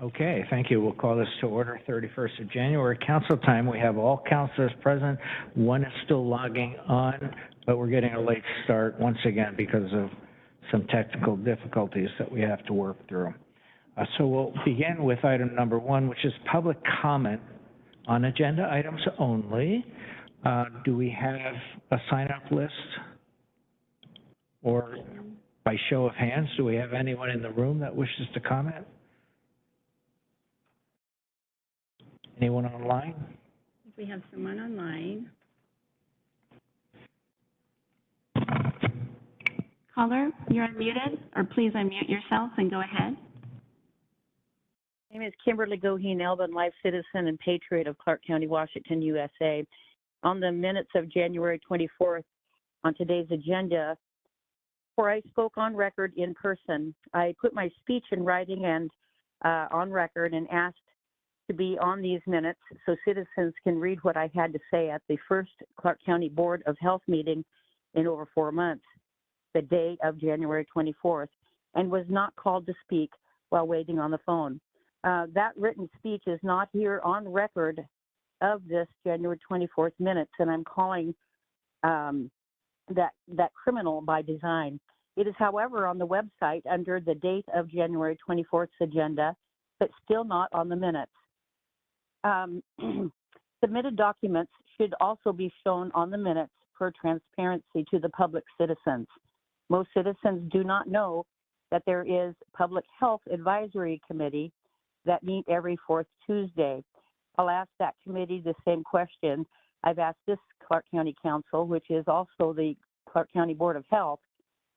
Okay, thank you. We'll call this to order, 31st of January, council time. We have all councilors present. One is still logging on, but we're getting a late start once again because of some technical difficulties that we have to work through. So we'll begin with item number 1, which is public comment on agenda items only. Do we have a sign-up list? Or by show of hands, do we have anyone in the room that wishes to comment? Anyone online? We have someone online. Caller, you're unmuted, or please unmute yourself and go ahead. My name is Kimberly Goheen Elbin, live citizen and patriot of Clark County, Washington, USA. On the minutes of January 24th, on today's agenda, before I spoke on record in person, I put my speech in writing and on record and asked to be on these minutes so citizens can read what I had to say at the first Clark County Board of Health meeting in over 4 months, the day of January 24th, and was not called to speak while waiting on the phone. That written speech is not here on record of this January 24th minutes, and I'm calling that criminal by design. It is, however, on the website under the date of January 24th's agenda, but still not on the minutes. Submitted documents should also be shown on the minutes for transparency to the public citizens. Most citizens do not know that there is Public Health Advisory Committee that meet every fourth Tuesday. I'll ask that committee the same question I've asked this Clark County Council, which is also the Clark County Board of Health.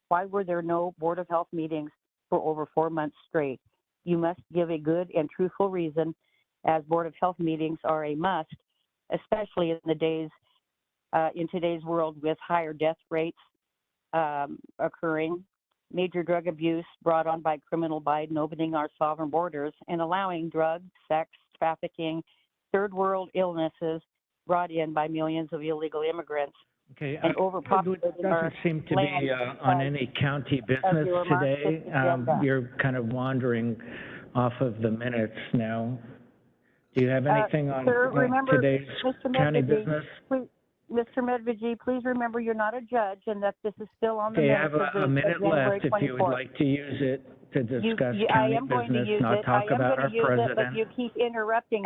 Why were there no Board of Health meetings for over 4 months straight? You must give a good and truthful reason, as Board of Health meetings are a must, especially in today's world with higher death rates occurring, major drug abuse brought on by criminal Biden opening our sovereign borders and allowing drug, sex, trafficking, third world illnesses brought in by millions of illegal immigrants. Okay, and overpopulating it doesn't seem to be on any county business today. You're kind of wandering off of the minutes now. Do you have anything on today's county business? Please, Mr. Medvedji, please remember you're not a judge and that this is still on the minutes. You have a minute left if you would like to use it to discuss county business, not talk about our president. But you keep interrupting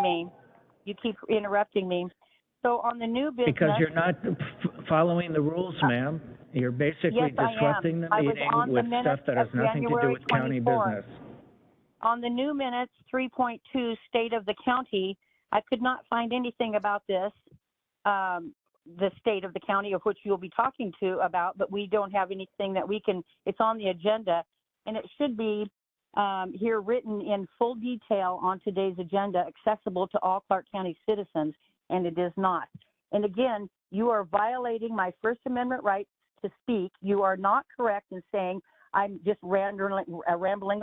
me. So on the new business. Because you're not following the rules, ma'am. You're basically disrupting the meeting with stuff that has nothing to do with county business. On the new minutes, 3.2, State of the County, I could not find anything about this, the state of the county of which you'll be talking to about, but we don't have anything that we can, it's on the agenda, and it should be here written in full detail on today's agenda, accessible to all Clark County citizens, and it is not. And again, you are violating my First Amendment right to speak. You are not correct in saying I'm just rambling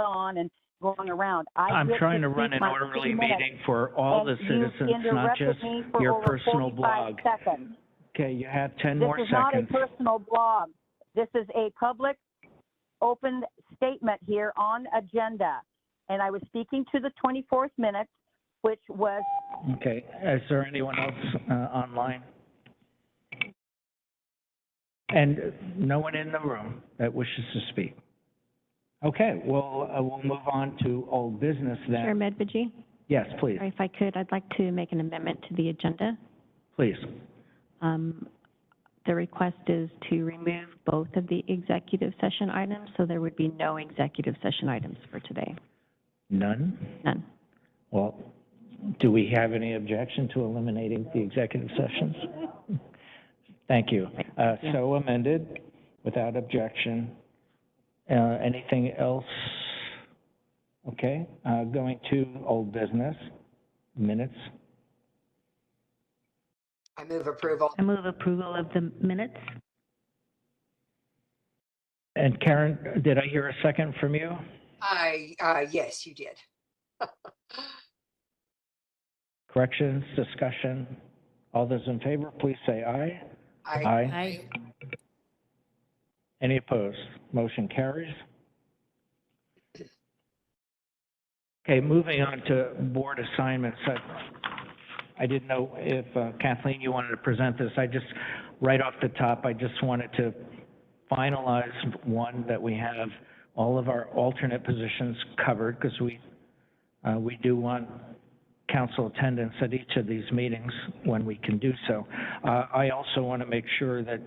on and going around. I'm trying to run an orderly meeting for all the citizens, not just your personal blog. Seconds. Okay, you have 10 more seconds. This is not a personal blog. This is a public, open statement here on agenda. And I was speaking to the 24th minute, which was... Okay, is there anyone else online? And no one in the room that wishes to speak. Okay, we'll move on to old business then. Chair Medvedji? Yes, please. If I could, I'd like to make an amendment to the agenda. Please. The request is to remove both of the executive session items, so there would be no executive session items for today. None? None. Well, do we have any objection to eliminating the executive sessions? Thank you. So amended, without objection. Anything else? Okay, going to old business, minutes. I move approval. I move approval of the minutes. And Karen, did I hear a second from you? Yes, you did. Corrections, discussion, all those in favor, please say aye. Aye. Any opposed? Motion carries. Okay, moving on to board assignments. I didn't know if Kathleen, you wanted to present this. Right off the top, I just wanted to finalize one, that we have all of our alternate positions covered, because we do want council attendance at each of these meetings when we can do so. I also want to make sure that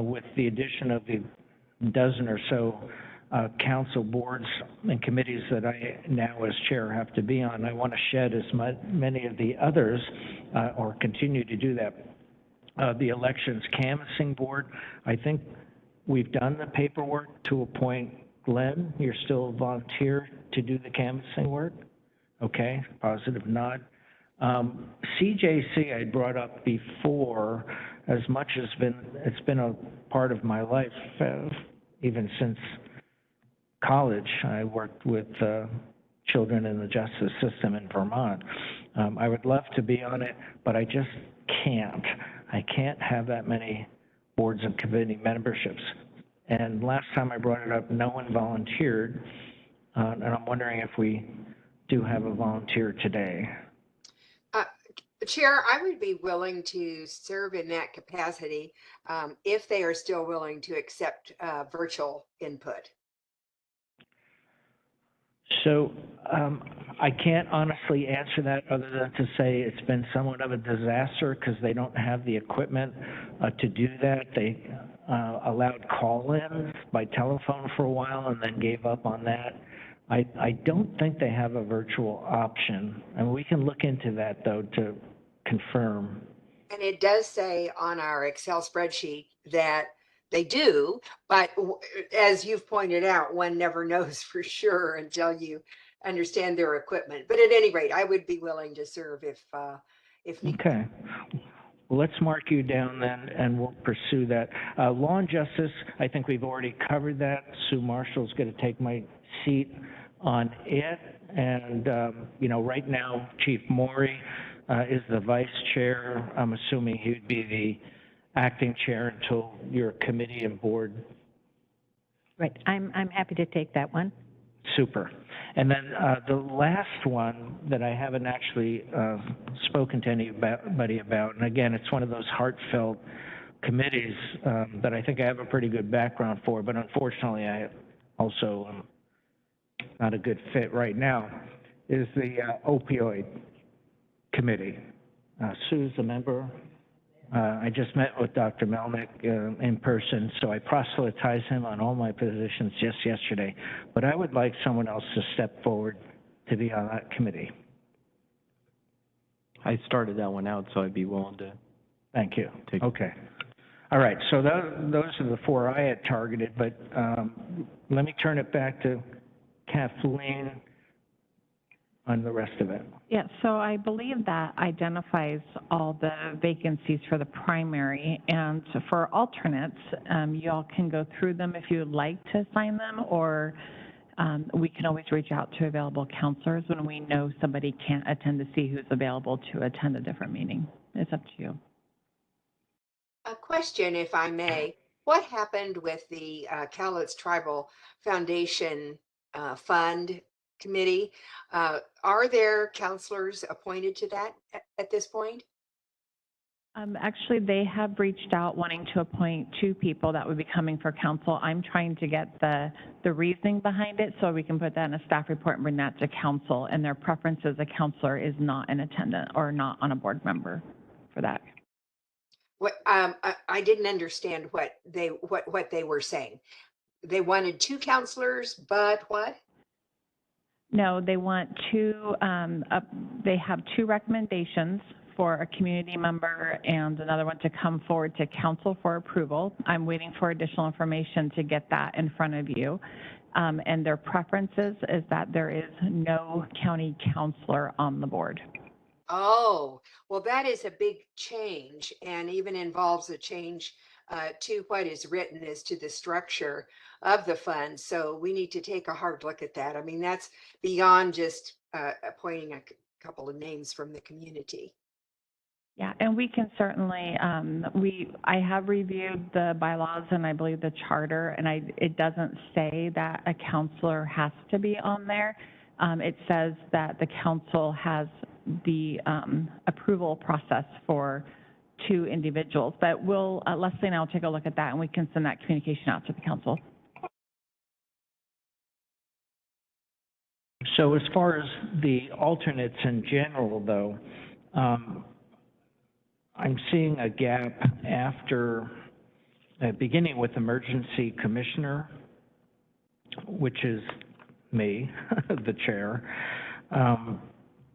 with the addition of the dozen or so council boards and committees that I now as chair have to be on, I want to shed as many of the others, or continue to do that. The elections canvassing board, I think we've done the paperwork to appoint Glenn. You're still a volunteer to do the canvassing work? Okay, positive nod. CJC I brought up before, as much as it's been a part of my life, even since college. I worked with children in the justice system in Vermont. I would love to be on it, but I just can't. I can't have that many boards and committee memberships. And last time I brought it up, no one volunteered, and I'm wondering if we do have a volunteer today. Chair, I would be willing to serve in that capacity if they are still willing to accept virtual input. So I can't honestly answer that other than to say it's been somewhat of a disaster because they don't have the equipment to do that. They allowed call-ins by telephone for a while and then gave up on that. I don't think they have a virtual option, and we can look into that, though, to confirm. And it does say on our Excel spreadsheet that they do, but as you've pointed out, one never knows for sure until you understand their equipment. But at any rate, I would be willing to serve if needed. Okay. Well, let's mark you down then, and we'll pursue that. Law and justice, I think we've already covered that. Sue Marshall's going to take my seat on it. And, right now, Chief Maury is the vice chair. I'm assuming he would be the acting chair until your committee and board. Right, I'm happy to take that one. Super. And then the last one that I haven't actually spoken to anybody about, and again, it's one of those heartfelt committees that I think I have a pretty good background for, but unfortunately I also am not a good fit right now, is the opioid committee. Sue's a member. I just met with Dr. Melnick in person, so I proselytized him on all my positions just yesterday. But I would like someone else to step forward to be on that committee. I started that one out, so I'd be willing to. Thank you. Take. Okay. All right, so those are the four I had targeted, but let me turn it back to Kathleen on the rest of it. Yeah, so I believe that identifies all the vacancies for the primary, and for alternates, you all can go through them if you would like to assign them, or we can always reach out to available counselors when we know somebody can't attend to see who's available to attend a different meeting. It's up to you. A question, if I may. What happened with the Cowlitz Tribal Foundation Fund Committee? Are there counselors appointed to that at this point? Actually, they have reached out wanting to appoint 2 people that would be coming for council. I'm trying to get the reasoning behind it so we can put that in a staff report and bring that to council. And their preference as a counselor is not an attendant or not on a board member for that. What I didn't understand what they were saying. They wanted 2 counselors, but what? No, they want 2. They have 2 recommendations for a community member and another one to come forward to council for approval. I'm waiting for additional information to get that in front of you. And their preferences is that there is no county counselor on the board. Oh, well, that is a big change, and even involves a change to what is written as to the structure of the fund. So we need to take a hard look at that. I mean, that's beyond just appointing a couple of names from the community. Yeah, and we can certainly, I have reviewed the bylaws and I believe the charter, and it doesn't say that a counselor has to be on there. it says that the council has the approval process for 2 individuals. But we'll, Leslie and I will take a look at that, and we can send that communication out to the council. So as far as the alternates in general, though, I'm seeing a gap after, beginning with emergency commissioner, which is me, the chair.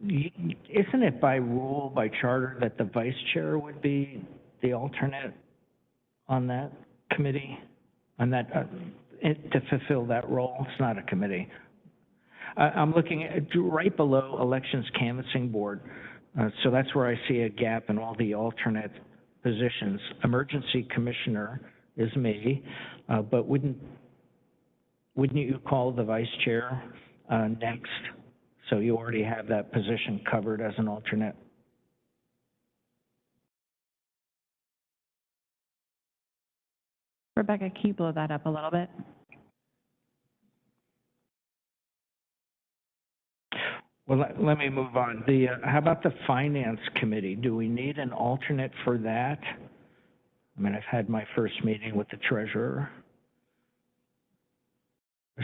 Isn't it by rule, by charter, that the vice chair would be the alternate on that committee, on that, to fulfill that role? It's not a committee. I'm looking at right below elections canvassing board. So that's where I see a gap in all the alternate positions. Emergency commissioner is me, but wouldn't you call the vice chair next? So you already have that position covered as an alternate. Rebecca, can you blow that up a little bit? Well, let me move on. How about the finance committee? Do we need an alternate for that? I mean, I've had my first meeting with the treasurer.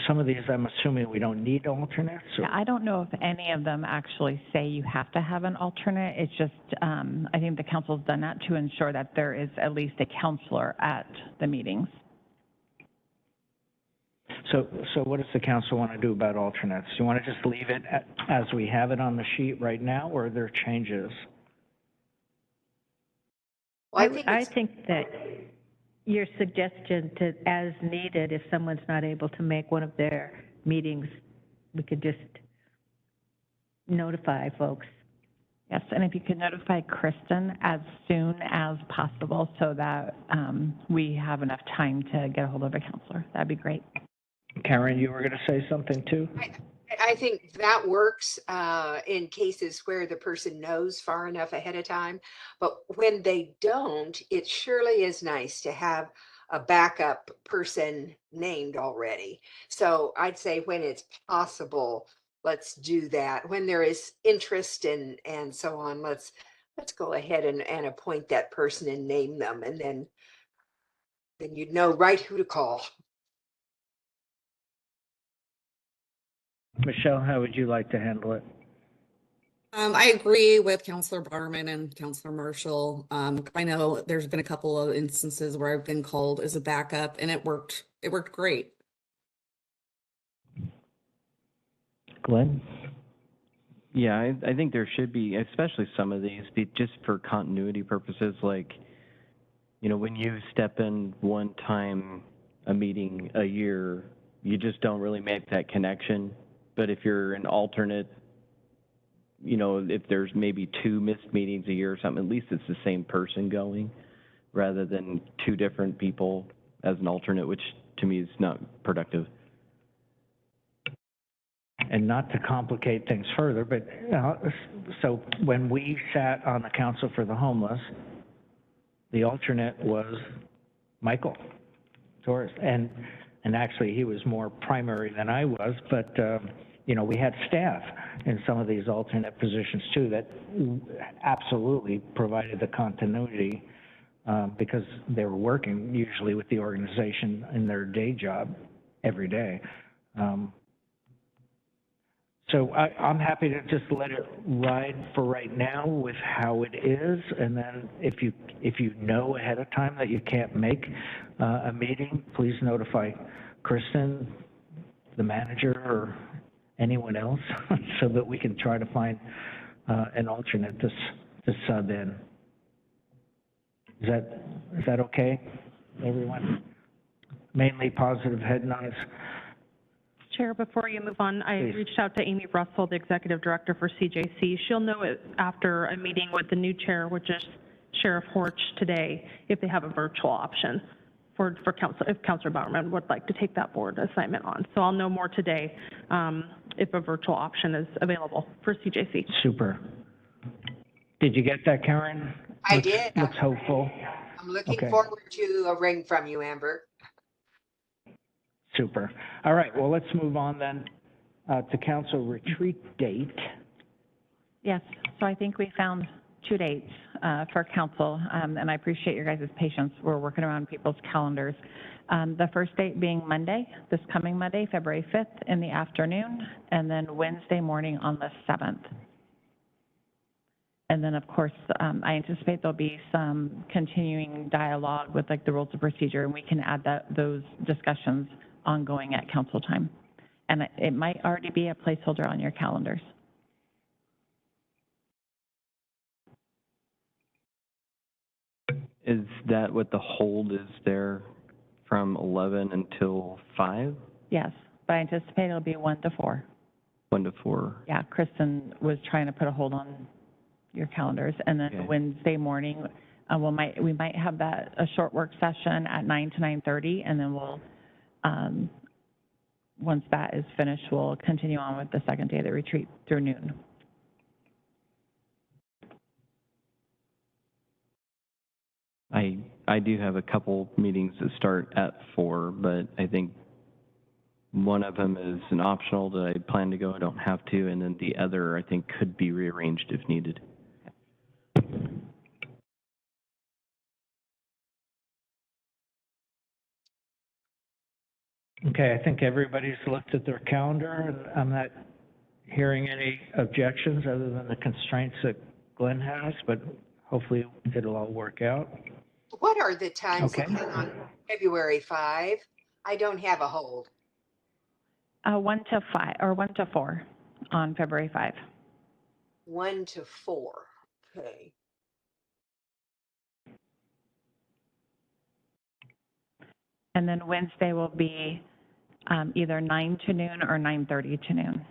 Some of these, I'm assuming we don't need alternates? Or? Yeah, I don't know if any of them actually say you have to have an alternate. It's just, I think the council's done that to ensure that there is at least a counselor at the meetings. So what does the council want to do about alternates? Do you want to just leave it as we have it on the sheet right now, or are there changes? Well, I think that your suggestion to, as needed, if someone's not able to make one of their meetings, we could just notify folks. Yes, and if you could notify Kristen as soon as possible so that we have enough time to get a hold of a counselor, that'd be great. Karen, you were going to say something too? I think that works in cases where the person knows far enough ahead of time. But when they don't, it surely is nice to have a backup person named already. So I'd say when it's possible, let's do that. When there is interest and so on, let's go ahead and appoint that person and name them, and then you'd know right who to call. Michelle, how would you like to handle it? I agree with Councilor Barman and Councilor Marshall. I know there's been a couple of instances where I've been called as a backup, and it worked great. Glenn? Yeah, I think there should be, especially some of these, just for continuity purposes, like, you know, when you step in one time a meeting a year, you just don't really make that connection. But if you're an alternate, you know, if there's maybe 2 missed meetings a year or something, at least it's the same person going rather than 2 different people as an alternate, which to me is not productive. And not to complicate things further, but, you know, so when we sat on the Council for the Homeless, the alternate was Michael Torres. And actually, he was more primary than I was, but, you know, we had staff in some of these alternate positions too that absolutely provided the continuity because they were working usually with the organization in their day job every day. So I'm happy to just let it ride for right now with how it is, and then if you know ahead of time that you can't make a meeting, please notify Kristen, the manager, or anyone else, so that we can try to find an alternate to sub in. Is that okay, everyone? Mainly positive head nods. Chair, before you move on, I reached out to Amy Russell, the Executive Director for CJC. She'll know it after a meeting with the new chair, which is Sheriff Horch today, if they have a virtual option for council, if Councilor Bowerman would like to take that board assignment on. So I'll know more today if a virtual option is available for CJC. Super. Did you get that, Karen? I did. Looks hopeful. I'm looking Okay. forward to a ring from you, Amber. Super. All right, well, let's move on then. to council retreat date. Yes, so I think we found 2 dates for council, and I appreciate your guys' patience. We're working around people's calendars. The first date being Monday, this coming Monday, February 5th in the afternoon, and then Wednesday morning on the 7th. And then, of course, I anticipate there'll be some continuing dialogue with like the rules of procedure, and we can add those discussions ongoing at council time. And it might already be a placeholder on your calendars. Is that what the hold is there from 11 until 5? Yes, but I anticipate it'll be 1 to 4. 1 to 4? Yeah, Kristen was trying to put a hold on your calendars. And then Okay. Wednesday morning, we might have a short work session at 9 to 9:30, and then we'll, once that is finished, we'll continue on with the second day of the retreat through noon. I do have a couple meetings that start at 4, but I think one of them is an optional that I plan to go, I don't have to, and then the other I think could be rearranged if needed. Okay, I think everybody's looked at their calendar, and I'm not hearing any objections other than the constraints that Glenn has, but hopefully it'll all work out. What are the times Okay. again on February 5? I don't have a hold. 1 to 5, or 1 to 4 on February 5. 1 to 4. Okay. And then Wednesday will be either 9 to noon or 9:30 to noon.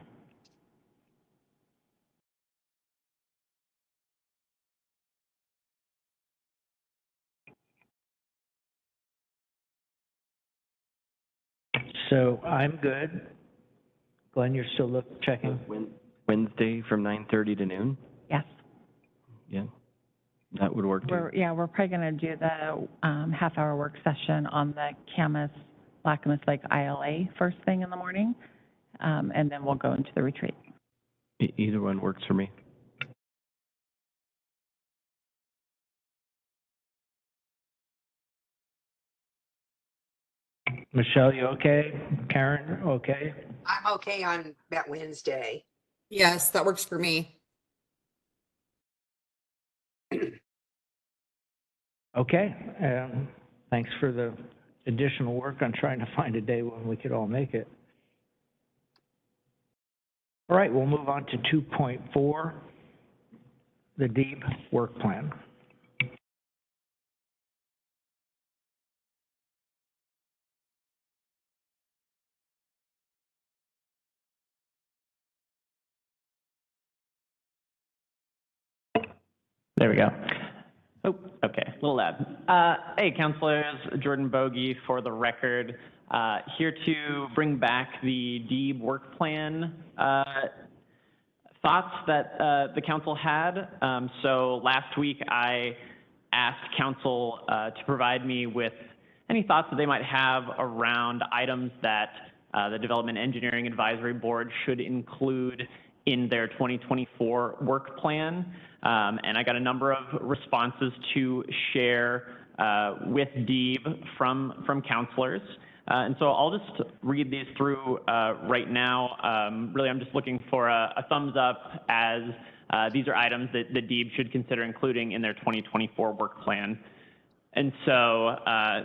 So I'm good. Glenn, you're still checking? Wednesday from 9:30 to noon? Yes. Yeah, that would work too. We're probably going to do the half-hour work session on the Camas, Clackamas Lake ILA first thing in the morning, and then we'll go into the retreat. Either one works for me. Michelle, you okay? Karen, okay? I'm okay on that Wednesday. Yes, that works for me. Okay, thanks for the additional work on trying to find a day when we could all make it. All right, we'll move on to 2.4, the DEEB work plan. There we go. Oh, okay, a little loud. Hey, councilors, Jordan Bogey for the record. Here to bring back the DEEB work plan thoughts that the council had. So last week I asked council to provide me with any thoughts that they might have around items that the Development Engineering Advisory Board should include in their 2024 work plan. And I got a number of responses to share with DEEB from councilors. And so I'll just read these through right now. Really, I'm just looking for a thumbs up as these are items that the DEEB should consider including in their 2024 work plan. And so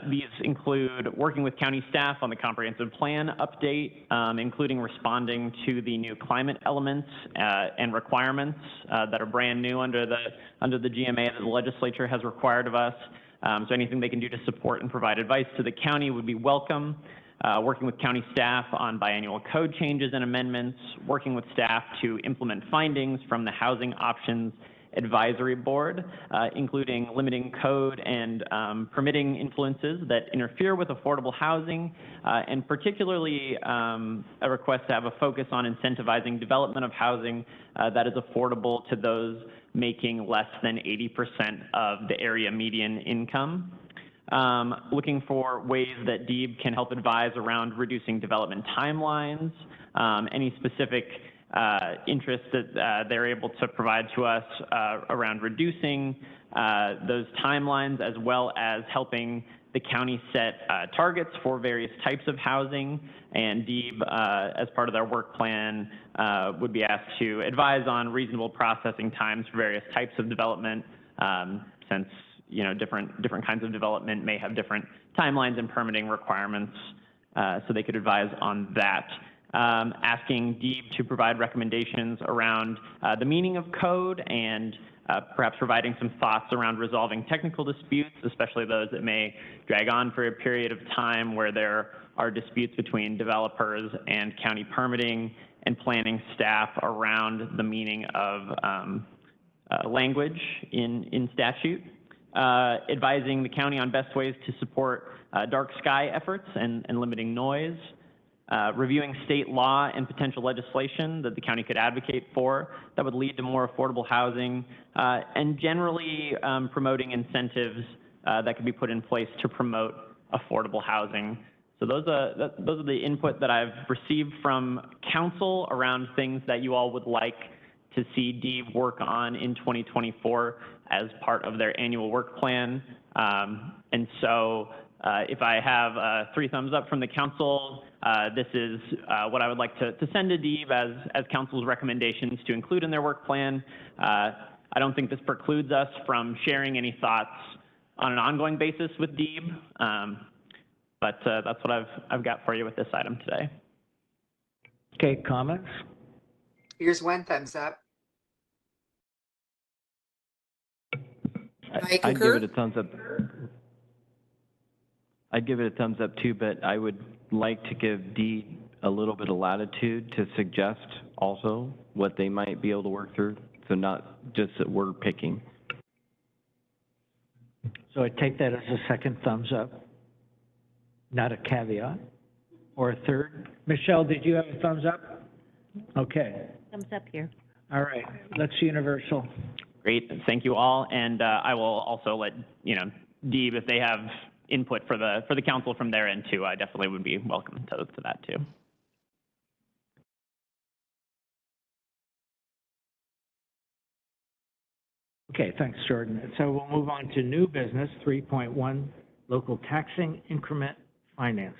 these include working with county staff on the comprehensive plan update, including responding to the new climate elements and requirements that are brand new under the GMA that the legislature has required of us. So anything they can do to support and provide advice to the county would be welcome. Working with county staff on biannual code changes and amendments, working with staff to implement findings from the Housing Options Advisory Board, including limiting code and permitting influences that interfere with affordable housing, and particularly a request to have a focus on incentivizing development of housing that is affordable to those making less than 80% of the area median income. looking for ways that DEEB can help advise around reducing development timelines, any specific interest that they're able to provide to us around reducing those timelines, as well as helping the county set targets for various types of housing. And DEEB, as part of their work plan, would be asked to advise on reasonable processing times for various types of development, since different kinds of development may have different timelines and permitting requirements, so they could advise on that. Asking DEEB to provide recommendations around the meaning of code and perhaps providing some thoughts around resolving technical disputes, especially those that may drag on for a period of time where there are disputes between developers and county permitting and planning staff around the meaning of language in statute. Advising the county on best ways to support dark sky efforts and limiting noise. Reviewing state law and potential legislation that the county could advocate for that would lead to more affordable housing, and generally promoting incentives that could be put in place to promote affordable housing. So those are the input that I've received from council around things that you all would like to see DEEB work on in 2024 as part of their annual work plan. And so if I have 3 thumbs up from the council, this is what I would like to send to DEEB as council's recommendations to include in their work plan. I don't think this precludes us from sharing any thoughts on an ongoing basis with DEEB, but that's what I've got for you with this item today. Okay, comments? Here's 1 thumbs up. I'd give it a thumbs up. I'd give it a thumbs up too, but I would like to give DEEB a little bit of latitude to suggest also what they might be able to work through, so not just that we're picking. So I take that as a second thumbs up, not a caveat, or a third. Michelle, did you have a thumbs up? Okay. Thumbs up here. All right, let's universal. Great, thank you all, and I will also let DEEB, if they have input for the council from their end too, I definitely would be welcome to that too. Okay, thanks, Jordan. So we'll move on to new business, 3.1, local taxing increment financing.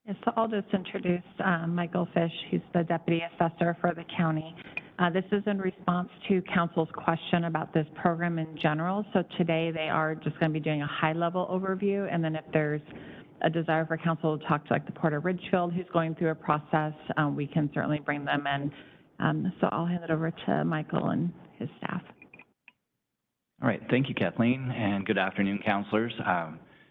Yes, so I'll just introduce Michael Fish. He's the deputy assessor for the county. This is in response to council's question about this program in general. So today they are just going to be doing a high-level overview, and then if there's a desire for council to talk to like the Port of Ridgefield, who's going through a process, we can certainly bring them in. So I'll hand it over to Michael and his staff. All right, thank you, Kathleen, and good afternoon, councilors.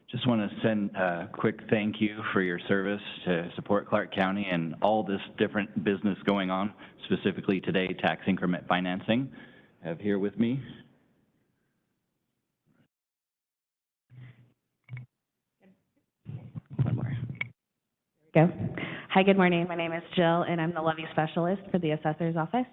Just want to send a quick thank you for your service to support Clark County and all this different business going on, specifically today, tax increment financing. I have here with me. One more. There we go. Hi, good morning. My name is Jill, and I'm the levy specialist for the assessor's office.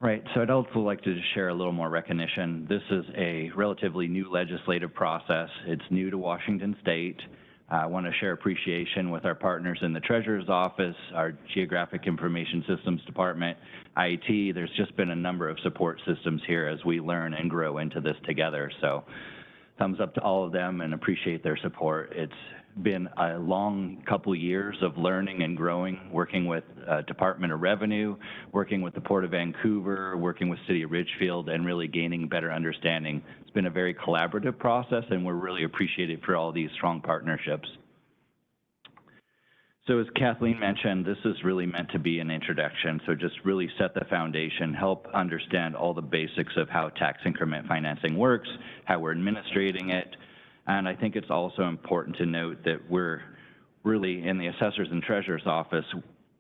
Right, so I'd also like to just share a little more recognition. This is a relatively new legislative process. It's new to Washington State. I want to share appreciation with our partners in the Treasurer's Office, our Geographic Information Systems Department, IT. There's just been a number of support systems here as we learn and grow into this together. So thumbs up to all of them and appreciate their support. It's been a long couple years of learning and growing, working with Department of Revenue, working with the Port of Vancouver, working with City of Ridgefield, and really gaining better understanding. It's been a very collaborative process, and we're really appreciative for all these strong partnerships. So as Kathleen mentioned, this is really meant to be an introduction, so just really set the foundation, help understand all the basics of how tax increment financing works, how we're administrating it. And I think it's also important to note that we're really, in the Assessor's and Treasurer's Office,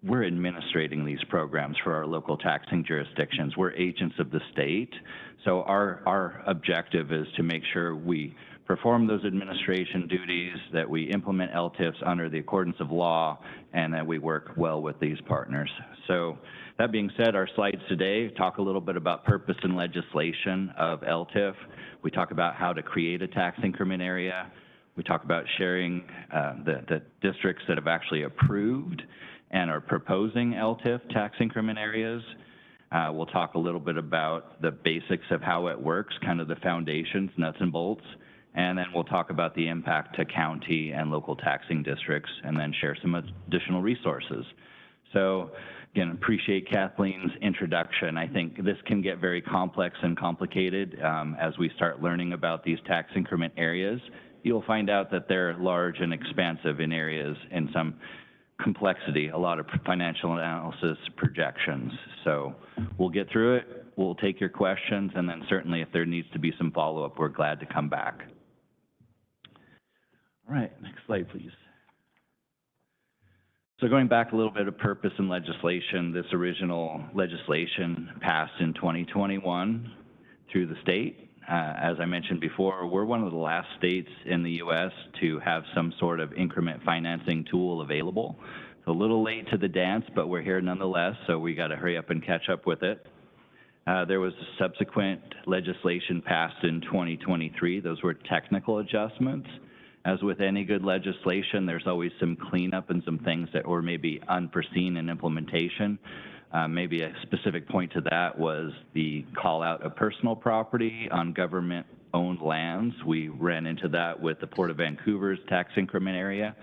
we're administrating these programs for our local taxing jurisdictions. We're agents of the state. So our objective is to make sure we perform those administration duties, that we implement LTIFs under the accordance of law, and that we work well with these partners. So that being said, our slides today talk a little bit about purpose and legislation of LTIF. We talk about how to create a tax increment area. We talk about sharing the districts that have actually approved and are proposing LTIF tax increment areas. We'll talk a little bit about the basics of how it works, kind of the foundations, nuts and bolts, and then we'll talk about the impact to county and local taxing districts, and then share some additional resources. So again, appreciate Kathleen's introduction. I think this can get very complex and complicated as we start learning about these tax increment areas. You'll find out that they're large and expansive in areas and some complexity, a lot of financial analysis projections. So we'll get through it, we'll take your questions, and then certainly if there needs to be some follow-up, we're glad to come back. All right, next slide, please. So going back a little bit of purpose and legislation, this original legislation passed in 2021 through the state. As I mentioned before, we're one of the last states in the U.S. to have some sort of increment financing tool available. It's a little late to the dance, but we're here nonetheless, so we got to hurry up and catch up with it. There was subsequent legislation passed in 2023. Those were technical adjustments. As with any good legislation, there's always some cleanup and some things that were maybe unforeseen in implementation. Maybe a specific point to that was the call out of personal property on government-owned lands. We ran into that with the Port of Vancouver's tax increment area.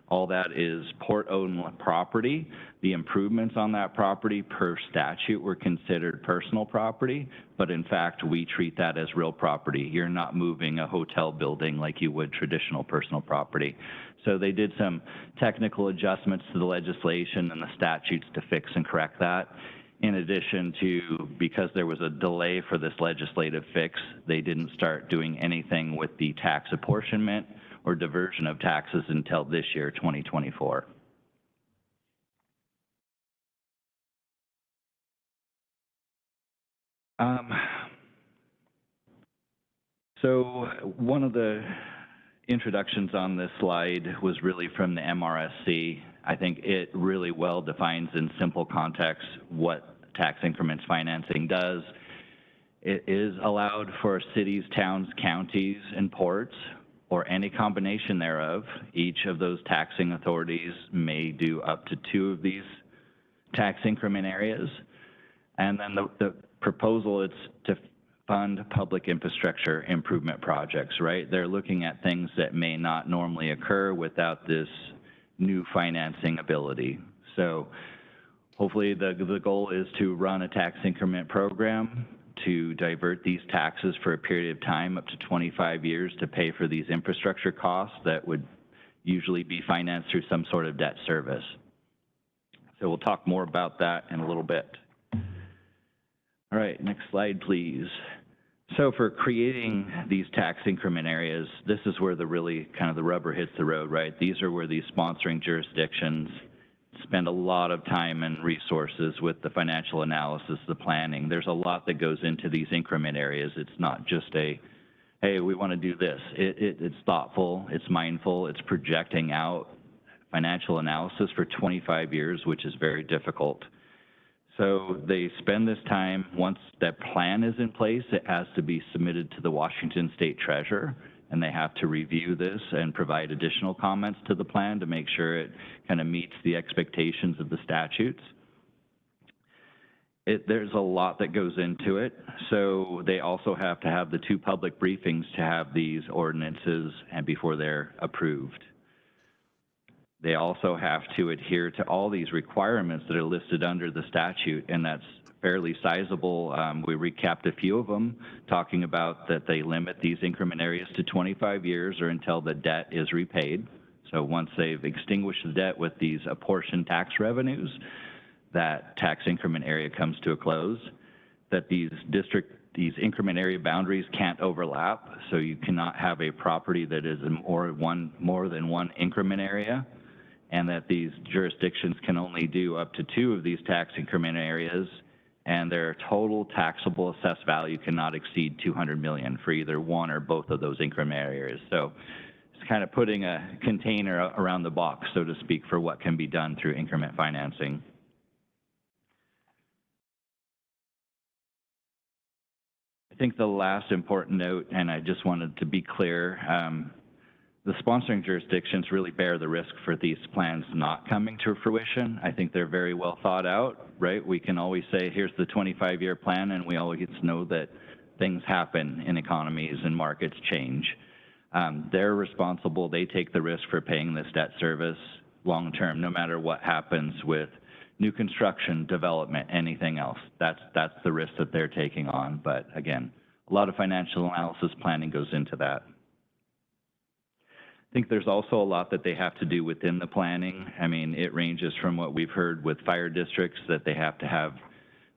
All that is port-owned property. The improvements on that property per statute were considered personal property, but in fact, we treat that as real property. You're not moving a hotel building like you would traditional personal property. So they did some technical adjustments to the legislation and the statutes to fix and correct that. In addition to, because there was a delay for this legislative fix, they didn't start doing anything with the tax apportionment or diversion of taxes until this year, 2024. So one of the introductions on this slide was really from the MRSC. I think it really well defines in simple context what tax increments financing does. It is allowed for cities, towns, counties, and ports, or any combination thereof. Each of those taxing authorities may do up to 2 of these tax increment areas. And then the proposal is to fund public infrastructure improvement projects, right? They're looking at things that may not normally occur without this new financing ability. So hopefully the goal is to run a tax increment program to divert these taxes for a period of time, up to 25 years, to pay for these infrastructure costs that would usually be financed through some sort of debt service. So we'll talk more about that in a little bit. All right, next slide, please. So for creating these tax increment areas, this is where the really kind of the rubber hits the road, right? These are where these sponsoring jurisdictions spend a lot of time and resources with the financial analysis, the planning. There's a lot that goes into these increment areas. It's not just a, hey, we want to do this. It's thoughtful, it's mindful, it's projecting out financial analysis for 25 years, which is very difficult. So they spend this time, once that plan is in place, it has to be submitted to the Washington State Treasurer, and they have to review this and provide additional comments to the plan to make sure it kind of meets the expectations of the statutes. There's a lot that goes into it, so they also have to have the 2 public briefings to have these ordinances and before they're approved. They also have to adhere to all these requirements that are listed under the statute, and that's fairly sizable. We recapped a few of them, talking about that they limit these increment areas to 25 years or until the debt is repaid. So once they've extinguished the debt with these apportioned tax revenues, that tax increment area comes to a close. That these increment area boundaries can't overlap, so you cannot have a property that is more than one increment area, and that these jurisdictions can only do up to 2 of these tax increment areas, and their total taxable assessed value cannot exceed 200 million for either one or both of those increment areas. So it's kind of putting a container around the box, so to speak, for what can be done through increment financing. I think the last important note, and I just wanted to be clear, the sponsoring jurisdictions really bear the risk for these plans not coming to fruition. I think they're very well thought out, right? We can always say, here's the 25-year plan, and we always know that things happen in economies and markets change. They're responsible, they take the risk for paying this debt service long-term, no matter what happens with new construction, development, anything else. That's the risk that they're taking on. But again, a lot of financial analysis planning goes into that. I think there's also a lot that they have to do within the planning. I mean, it ranges from what we've heard with fire districts, that they have to have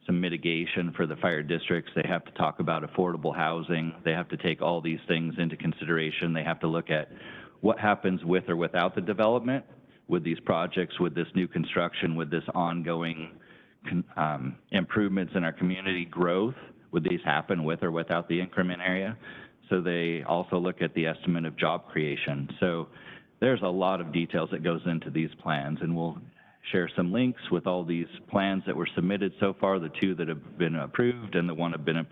some mitigation for the fire districts. They have to talk about affordable housing. They have to take all these things into consideration. They have to look at what happens with or without the development, with these projects, with this new construction, with this ongoing improvements in our community growth. Would these happen with or without the increment area? So they also look at the estimate of job creation. So there's a lot of details that goes into these plans, and we'll share some links with all these plans that were submitted so far, the 2 that have been approved and the 1 have been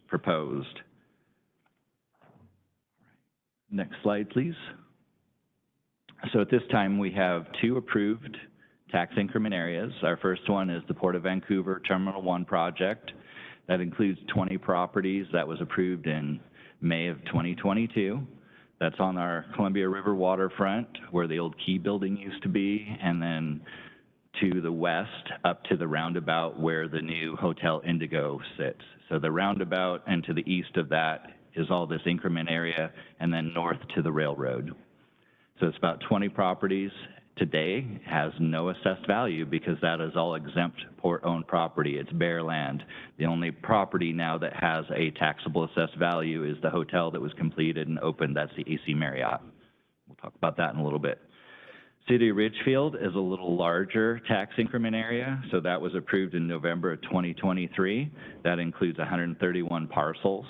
proposed. Next slide, please. So at this time, we have 2 approved tax increment areas. Our first one is the Port of Vancouver Terminal 1 project. That includes 20 properties. That was approved in May of 2022. That's on our Columbia River waterfront, where the old Key building used to be, and then to the west up to the roundabout where the new Hotel Indigo sits. So the roundabout, and to the east of that is all this increment area, and then north to the railroad. So it's about 20 properties. Today has no assessed value because that is all exempt port-owned property. It's bare land. The only property now that has a taxable assessed value is the hotel that was completed and opened. That's the AC Marriott. We'll talk about that in a little bit. City of Ridgefield is a little larger tax increment area. So that was approved in November of 2023. That includes 131 parcels.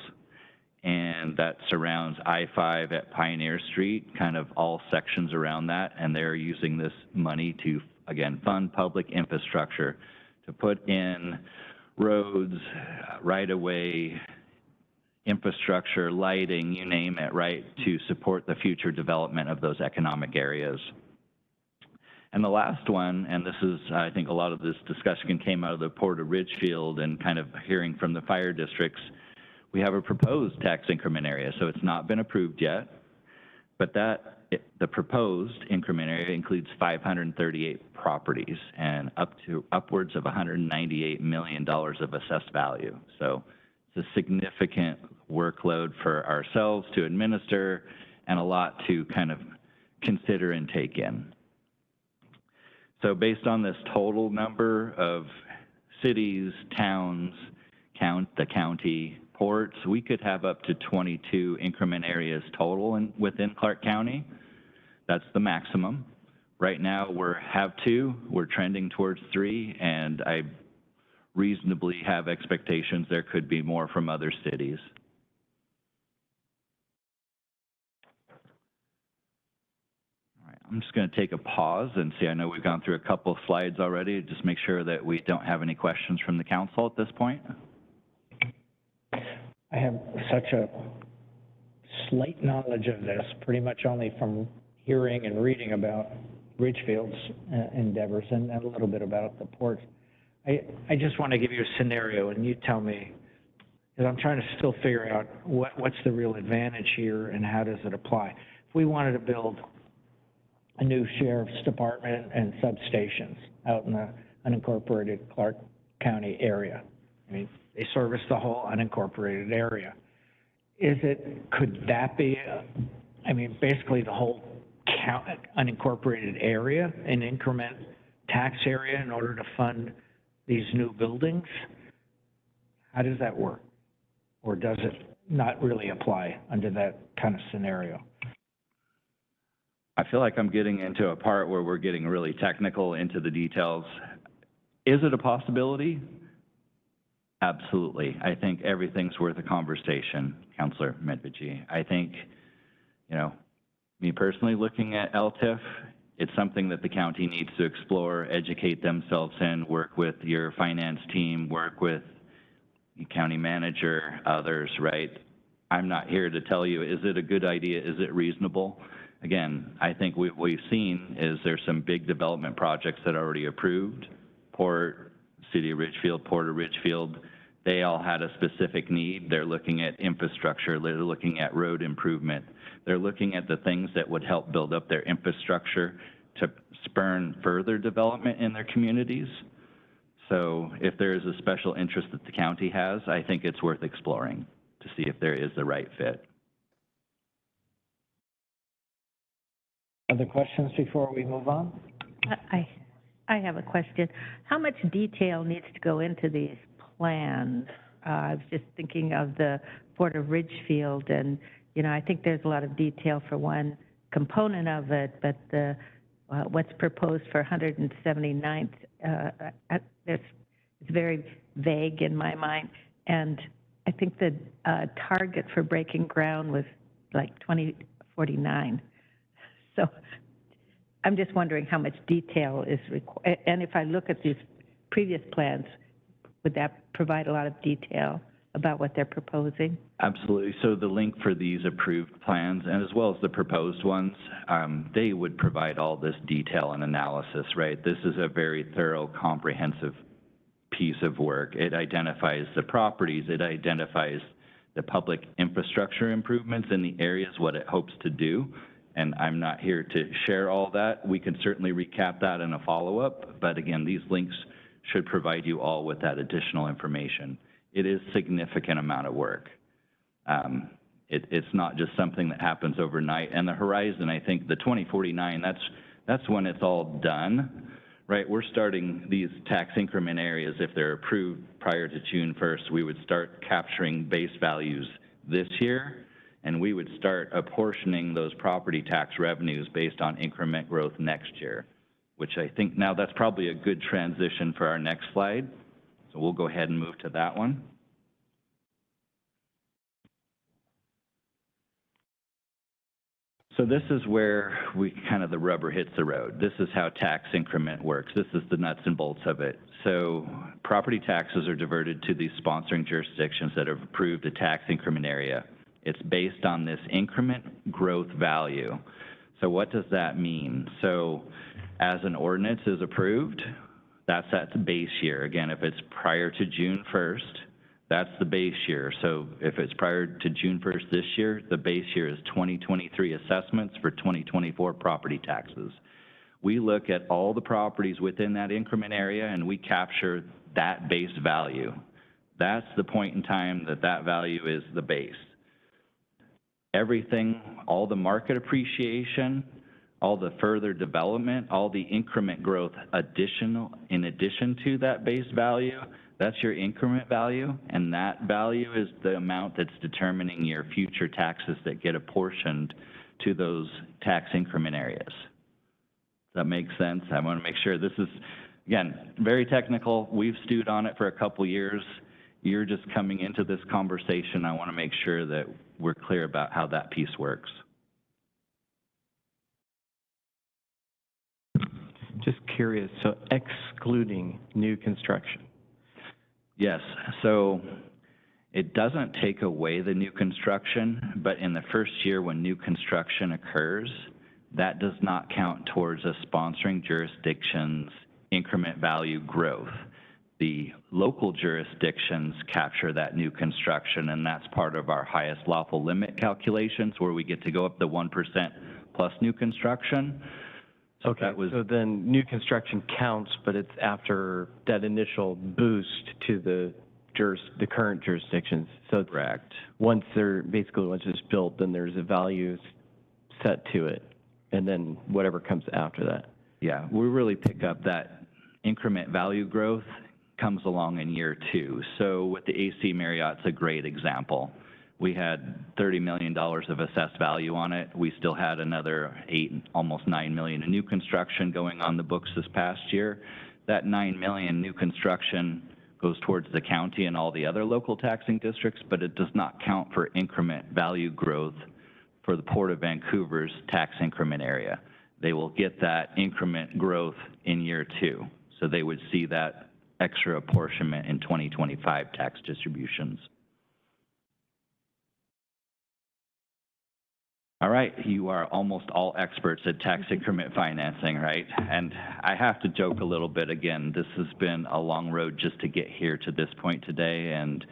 And that surrounds I-5 at Pioneer Street, kind of all sections around that, and they're using this money to, again, fund public infrastructure, to put in roads, right-of-way, infrastructure, lighting, you name it, right, to support the future development of those economic areas. And the last one, and this is, I think a lot of this discussion came out of the Port of Ridgefield and kind of hearing from the fire districts, we have a proposed tax increment area, so it's not been approved yet, but the proposed increment area includes 538 properties and upwards of $198 million of assessed value. So it's a significant workload for ourselves to administer and a lot to kind of consider and take in. So based on this total number of cities, towns, the county, ports, we could have up to 22 increment areas total within Clark County. That's the maximum. Right now have 2, we're trending towards 3, and I reasonably have expectations there could be more from other cities. All right, I'm just going to take a pause and see, I know we've gone through a couple of slides already, just make sure that we don't have any questions from the council at this point. I have such a slight knowledge of this, pretty much only from hearing and reading about Ridgefield's endeavors and a little bit about the port. I just want to give you a scenario, and you tell me, because I'm trying to still figure out what's the real advantage here and how does it apply. If we wanted to build a new sheriff's department and substations out in the unincorporated Clark County area, I mean, they service the whole unincorporated area. Could that be, basically the whole unincorporated area, an increment tax area in order to fund these new buildings? How does that work? Or does it not really apply under that kind of scenario? I feel like I'm getting into a part where we're getting really technical into the details. Is it a possibility? Absolutely. I think everything's worth a conversation, Councillor Medviji. I think, you know, me personally looking at LTIF, it's something that the county needs to explore, educate themselves in, work with your finance team, work with the county manager, others, right? I'm not here to tell you, is it a good idea? Is it reasonable? Again, I think what we've seen is there's some big development projects that are already approved. Port, City of Ridgefield, Port of Ridgefield, they all had a specific need. They're looking at infrastructure, they're looking at road improvement. They're looking at the things that would help build up their infrastructure to spurn further development in their communities. So if there is a special interest that the county has, I think it's worth exploring to see if there is the right fit. Other questions before we move on? I have a question. How much detail needs to go into these plans? I was just thinking of the Port of Ridgefield, and, you know, I think there's a lot of detail for one component of it, but the, what's proposed for 179th, it's very vague in my mind, and I think the target for breaking ground was like 2049. So I'm just wondering how much detail is required, and if I look at these previous plans, would that provide a lot of detail about what they're proposing? Absolutely. So the link for these approved plans, and as well as the proposed ones, they would provide all this detail and analysis, right? This is a very thorough, comprehensive piece of work. It identifies the properties, it identifies the public infrastructure improvements in the areas, what it hopes to do. And I'm not here to share all that. We can certainly recap that in a follow-up, but again, these links should provide you all with that additional information. It is a significant amount of work. It's not just something that happens overnight. And the horizon, I think the 2049, that's when it's all done, right? We're starting these tax increment areas, if they're approved prior to June 1st, we would start capturing base values this year, and we would start apportioning those property tax revenues based on increment growth next year, which I think now that's probably a good transition for our next slide. So we'll go ahead and move to that one. So this is where the rubber hits the road. This is how tax increment works. This is the nuts and bolts of it. So property taxes are diverted to these sponsoring jurisdictions that have approved a tax increment area. It's based on this increment growth value. So what does that mean? So as an ordinance is approved, that's the base year. Again, if it's prior to June 1st, that's the base year. So if it's prior to June 1st this year, the base year is 2023 assessments for 2024 property taxes. We look at all the properties within that increment area and we capture that base value. That's the point in time that that value is the base. Everything, all the market appreciation, all the further development, all the increment growth in addition to that base value, that's your increment value, and that value is the amount that's determining your future taxes that get apportioned to those tax increment areas. Does that make sense? I want to make sure this is, again, very technical. We've stewed on it for a couple years. You're just coming into this conversation. I want to make sure that we're clear about how that piece works. Just curious, so excluding new construction? Yes, so it doesn't take away the new construction, but in the first year when new construction occurs, that does not count towards a sponsoring jurisdiction's increment value growth. The local jurisdictions capture that new construction, and that's part of our highest lawful limit calculations, where we get to go up to 1% plus new construction. So okay, that was, so then new construction counts, but it's after that initial boost to the current jurisdictions. So correct. Once it's built, then there's a value set to it, and then whatever comes after that. Yeah, we really pick up that increment value growth comes along in year 2. So with the AC Marriott's a great example. We had $30 million of assessed value on it. We still had another almost $9 million in new construction going on the books this past year. That $9 million new construction goes towards the county and all the other local taxing districts, but it does not count for increment value growth for the Port of Vancouver's tax increment area. They will get that increment growth in year 2. So they would see that extra apportionment in 2025 tax distributions. All right, you are almost all experts at tax increment financing, right? And I have to joke a little bit again. This has been a long road just to get here to this point today, and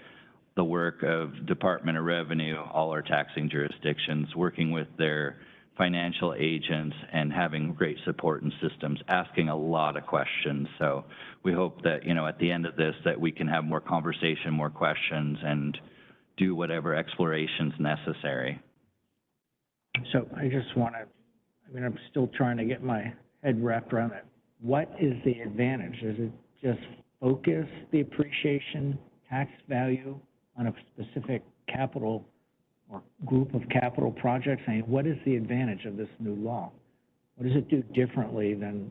the work of Department of Revenue, all our taxing jurisdictions, working with their financial agents and having great support and systems, asking a lot of questions. So we hope that, you know, at the end of this, that we can have more conversation, more questions, and do whatever exploration's necessary. So I just want to, I mean, I'm still trying to get my head wrapped around it. What is the advantage? Is it just focus the appreciation tax value on a specific capital or group of capital projects? I mean, what is the advantage of this new law? What does it do differently than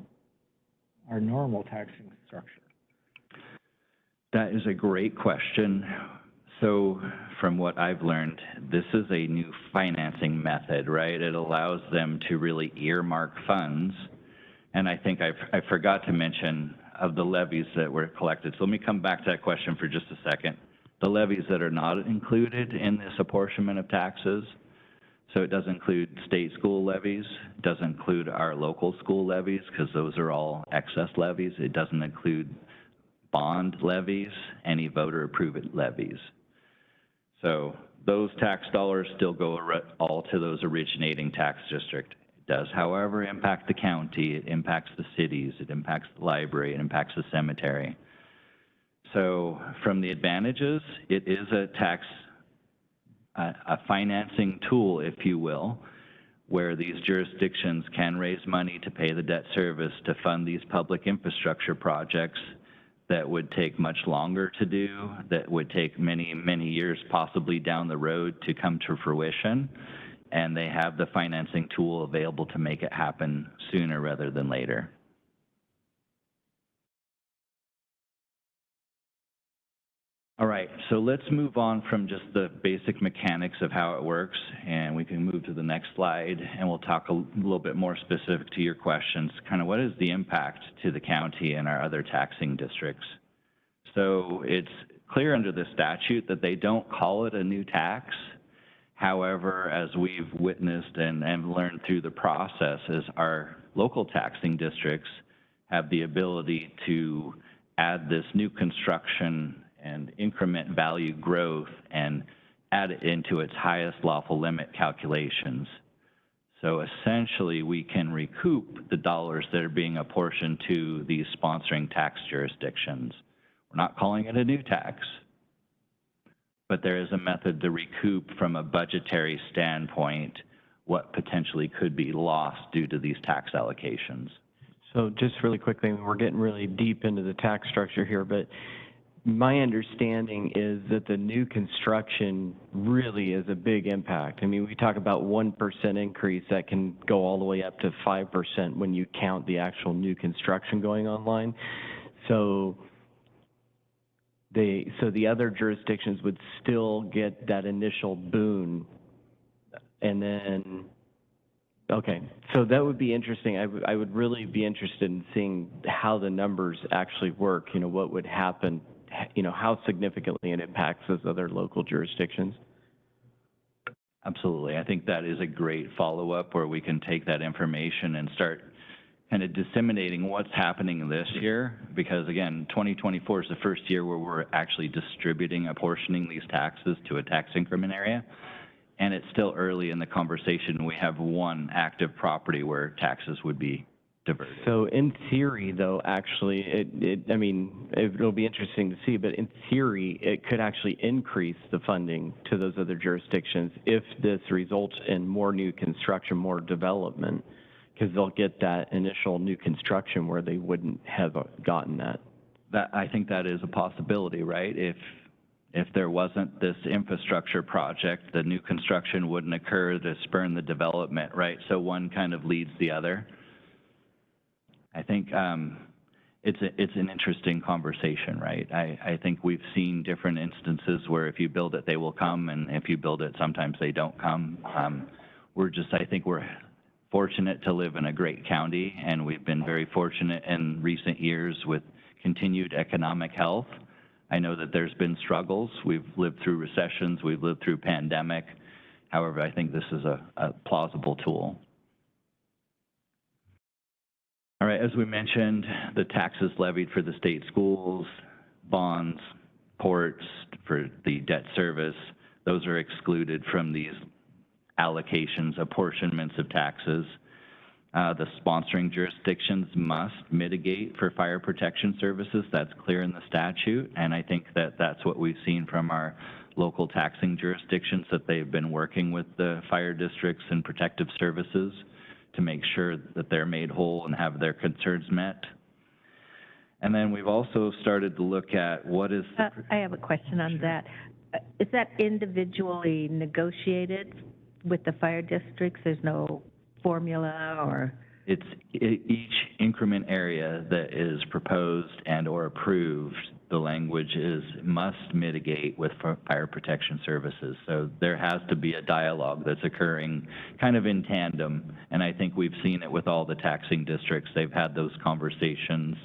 our normal taxing structure? That is a great question. So from what I've learned, this is a new financing method, right? It allows them to really earmark funds. And I think I forgot to mention of the levies that were collected. So let me come back to that question for just a second. The levies that are not included in this apportionment of taxes, so it does include state school levies, it doesn't include our local school levies because those are all excess levies. It doesn't include bond levies, any voter approved levies. So those tax dollars still go all to those originating tax district. It does, however, impact the county, it impacts the cities, it impacts the library, it impacts the cemetery. So from the advantages, it is a financing tool, if you will, where these jurisdictions can raise money to pay the debt service to fund these public infrastructure projects that would take much longer to do, that would take many, many years possibly down the road to come to fruition. And they have the financing tool available to make it happen sooner rather than later. All right, so let's move on from just the basic mechanics of how it works, and we can move to the next slide, and we'll talk a little bit more specific to your questions, kind of what is the impact to the county and our other taxing districts. So it's clear under the statute that they don't call it a new tax. However, as we've witnessed and learned through the process, is our local taxing districts have the ability to add this new construction and increment value growth and add it into its highest lawful limit calculations. So essentially, we can recoup the dollars that are being apportioned to these sponsoring tax jurisdictions. We're not calling it a new tax, but there is a method to recoup from a budgetary standpoint what potentially could be lost due to these tax allocations. So just really quickly, we're getting really deep into the tax structure here, but my understanding is that the new construction really is a big impact. I mean, we talk about 1% increase that can go all the way up to 5% when you count the actual new construction going online. So the other jurisdictions would still get that initial boon, and then, okay, so that would be interesting. I would really be interested in seeing how the numbers actually work, you know, what would happen, you know, how significantly it impacts those other local jurisdictions. Absolutely. I think that is a great follow-up where we can take that information and start kind of disseminating what's happening this year, because again, 2024 is the first year where we're actually distributing, apportioning these taxes to a tax increment area. And it's still early in the conversation. We have one active property where taxes would be diverted. So in theory, though, actually, I mean, it'll be interesting to see, but in theory, it could actually increase the funding to those other jurisdictions if this results in more new construction, more development, because they'll get that initial new construction where they wouldn't have gotten that. I think that is a possibility, right? If there wasn't this infrastructure project, the new construction wouldn't occur to spurn the development, right? So one kind of leads the other. I think it's an interesting conversation, right? I think we've seen different instances where if you build it, they will come, and if you build it, sometimes they don't come. I think we're fortunate to live in a great county, and we've been very fortunate in recent years with continued economic health. I know that there's been struggles. We've lived through recessions, we've lived through pandemic. However, I think this is a plausible tool. All right, as we mentioned, the taxes levied for the state schools, bonds, ports, for the debt service, those are excluded from these allocations, apportionments of taxes. The sponsoring jurisdictions must mitigate for fire protection services. That's clear in the statute, and I think that that's what we've seen from our local taxing jurisdictions, that they've been working with the fire districts and protective services to make sure that they're made whole and have their concerns met. And then we've also started to look at what is... I have a question on that. Is that individually negotiated with the fire districts? There's no formula or? It's each increment area that is proposed and or approved, the language is must mitigate with fire protection services. So there has to be a dialogue that's occurring kind of in tandem. And I think we've seen it with all the taxing districts. They've had those conversations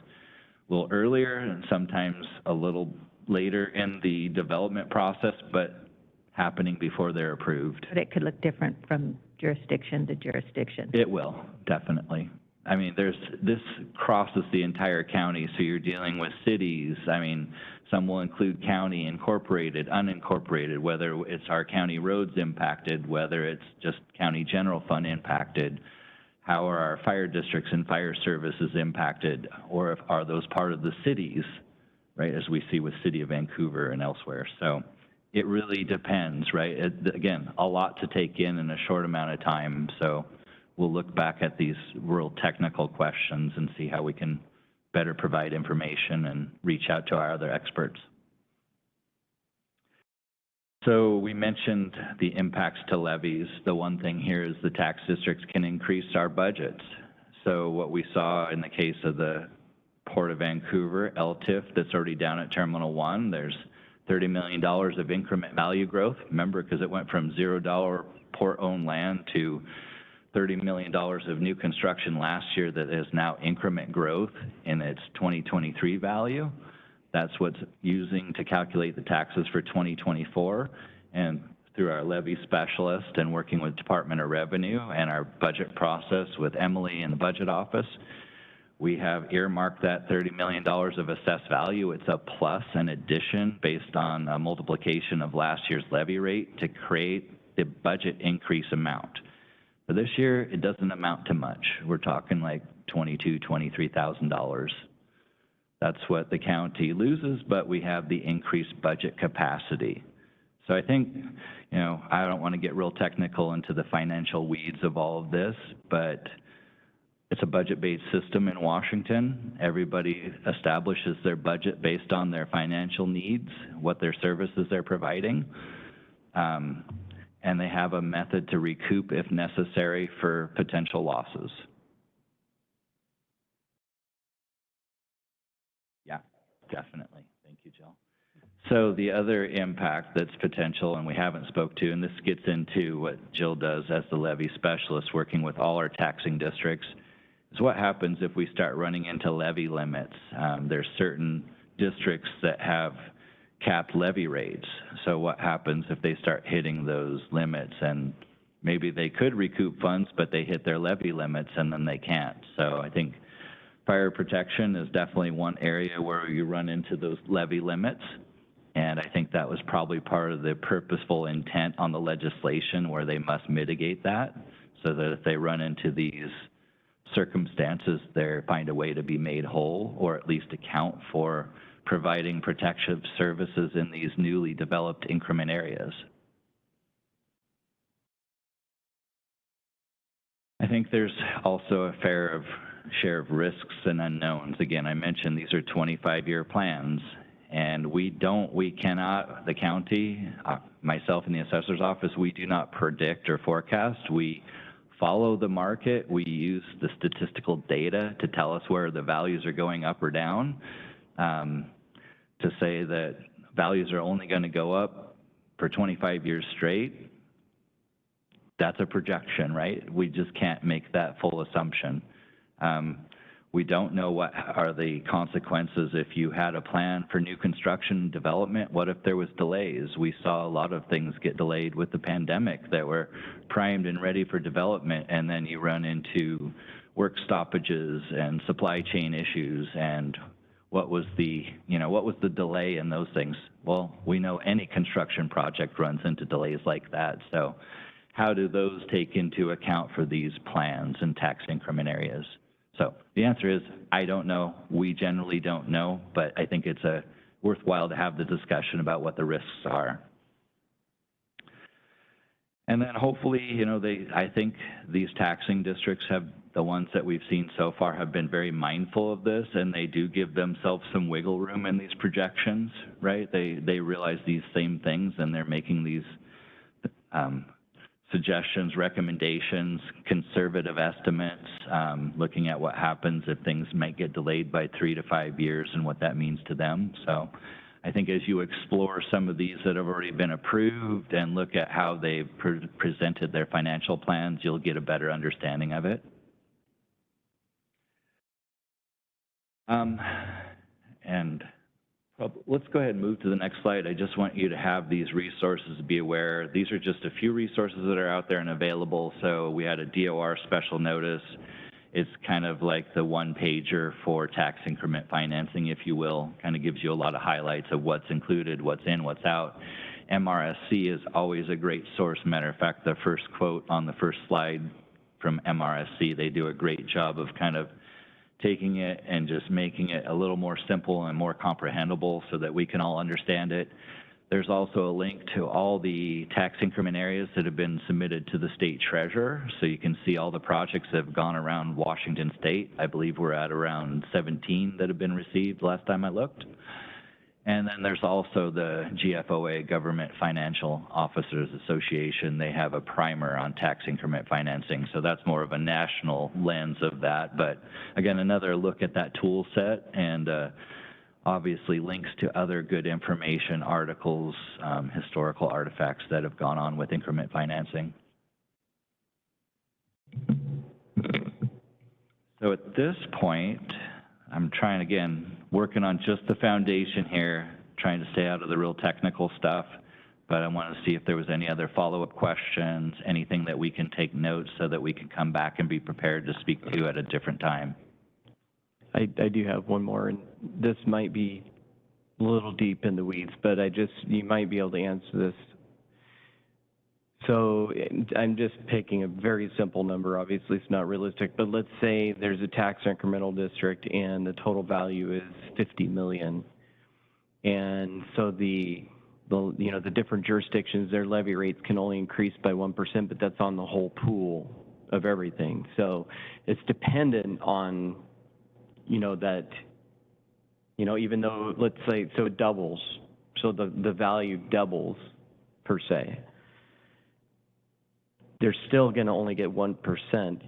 a little earlier and sometimes a little later in the development process, but happening before they're approved. But it could look different from jurisdiction to jurisdiction. It will, definitely. I mean, this crosses the entire county, so you're dealing with cities. I mean, some will include county, incorporated, unincorporated, whether it's our county roads impacted, whether it's just county general fund impacted. How are our fire districts and fire services impacted, or are those part of the cities, right, as we see with City of Vancouver and elsewhere. So it really depends, right? Again, a lot to take in a short amount of time, so we'll look back at these real technical questions and see how we can better provide information and reach out to our other experts. So we mentioned the impacts to levies. The one thing here is the tax districts can increase our budgets. So what we saw in the case of the Port of Vancouver, LTIF, that's already down at Terminal 1, there's $30 million of increment value growth. Remember, because it went from $0 port-owned land to $30 million of new construction last year that is now increment growth in its 2023 value. That's what's using to calculate the taxes for 2024. And through our levy specialist and working with Department of Revenue and our budget process with Emily in the budget office, we have earmarked that $30 million of assessed value. It's a plus, an addition based on a multiplication of last year's levy rate to create the budget increase amount. For this year, it doesn't amount to much. We're talking like $22,000, $23,000. That's what the county loses, but we have the increased budget capacity. So I think, you know, I don't want to get real technical into the financial weeds of all of this, but it's a budget-based system in Washington. Everybody establishes their budget based on their financial needs, what their services they're providing, and they have a method to recoup if necessary for potential losses. Yeah, definitely. Thank you, Jill. So the other impact that's potential and we haven't spoke to, and this gets into what Jill does as the levy specialist working with all our taxing districts, is what happens if we start running into levy limits. There's certain districts that have capped levy rates. So what happens if they start hitting those limits, and maybe they could recoup funds, but they hit their levy limits and then they can't. So I think fire protection is definitely one area where you run into those levy limits. And I think that was probably part of the purposeful intent on the legislation, where they must mitigate that so that if they run into these circumstances, they find a way to be made whole, or at least account for providing protective services in these newly developed increment areas. I think there's also a fair share of risks and unknowns. Again, I mentioned these are 25-year plans, and we cannot, the county, myself in the assessor's office, we do not predict or forecast. We follow the market. We use the statistical data to tell us where the values are going up or down. To say that values are only going to go up for 25 years straight, that's a projection, right? We just can't make that full assumption. We don't know what are the consequences if you had a plan for new construction and development. What if there was delays? We saw a lot of things get delayed with the pandemic that were primed and ready for development, and then you run into work stoppages and supply chain issues. And what was the delay in those things? Well, we know any construction project runs into delays like that. So how do those take into account for these plans and tax increment areas? So the answer is, I don't know. We generally don't know, but I think it's worthwhile to have the discussion about what the risks are. And then hopefully, I think these taxing districts the ones that we've seen so far have been very mindful of this, and they do give themselves some wiggle room in these projections, right? They realize these same things, and they're making these suggestions, recommendations, conservative estimates, looking at what happens if things might get delayed by 3 to 5 years and what that means to them. So I think as you explore some of these that have already been approved and look at how they've presented their financial plans, you'll get a better understanding of it. Let's go ahead and move to the next slide. I just want you to have these resources to be aware. These are just a few resources that are out there and available. So we had a DOR special notice. It's kind of like the one-pager for tax increment financing, if you will. Kind of gives you a lot of highlights of what's included, what's in, what's out. MRSC is always a great source. Matter of fact, the first quote on the first slide from MRSC, they do a great job of kind of taking it and just making it a little more simple and more comprehensible so that we can all understand it. There's also a link to all the tax increment areas that have been submitted to the state treasurer, so you can see all the projects that have gone around Washington State. I believe we're at around 17 that have been received last time I looked. And then there's also the GFOA, Government Financial Officers Association. They have a primer on tax increment financing, so that's more of a national lens of that. But again, another look at that tool set, and obviously links to other good information, articles, historical artifacts that have gone on with increment financing. So at this point, I'm trying, again, working on just the foundation here, trying to stay out of the real technical stuff, but I want to see if there was any other follow-up questions, anything that we can take notes so that we can come back and be prepared to speak to at a different time. I do have one more, and this might be a little deep in the weeds, but you might be able to answer this. So I'm just picking a very simple number. Obviously, it's not realistic, but let's say there's a tax incremental district and the total value is 50 million. And so the different jurisdictions, their levy rates can only increase by 1%, but that's on the whole pool of everything. So it's dependent on, that, even though, let's say, so it doubles, so the value doubles per se. They're still going to only get 1%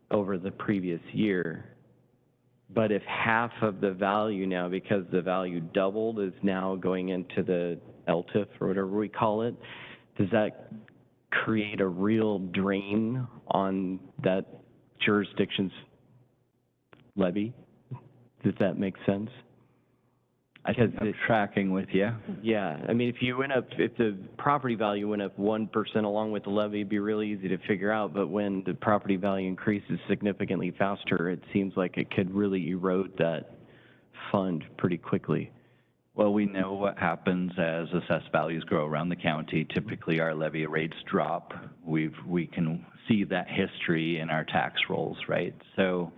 over the previous year. But if half of the value now, because the value doubled, is now going into the LTIF or whatever we call it, does that create a real drain on that jurisdiction's levy? Does that make sense? I'm tracking with you. Yeah, I mean, if the property value went up 1% along with the levy, it'd be really easy to figure out, but when the property value increases significantly faster, it seems like it could really erode that fund pretty quickly. Well, we know what happens as assessed values grow around the county. Typically, our levy rates drop. We can see that history in our tax rolls, right? So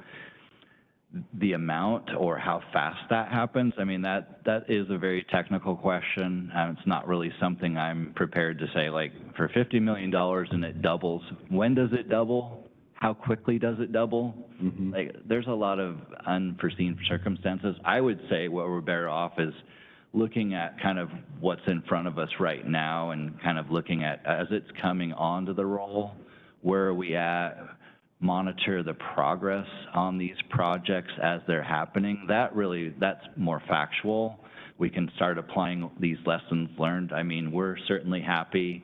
the amount or how fast that happens, I mean, that is a very technical question. It's not really something I'm prepared to say, like, for $50 million and it doubles. When does it double? How quickly does it double? Mm-hmm. Like, there's a lot of unforeseen circumstances. I would say what we're better off is looking at kind of what's in front of us right now and kind of looking at, as it's coming onto the roll, where are we at? monitor the progress on these projects as they're happening, that's more factual. We can start applying these lessons learned. I mean, we're certainly happy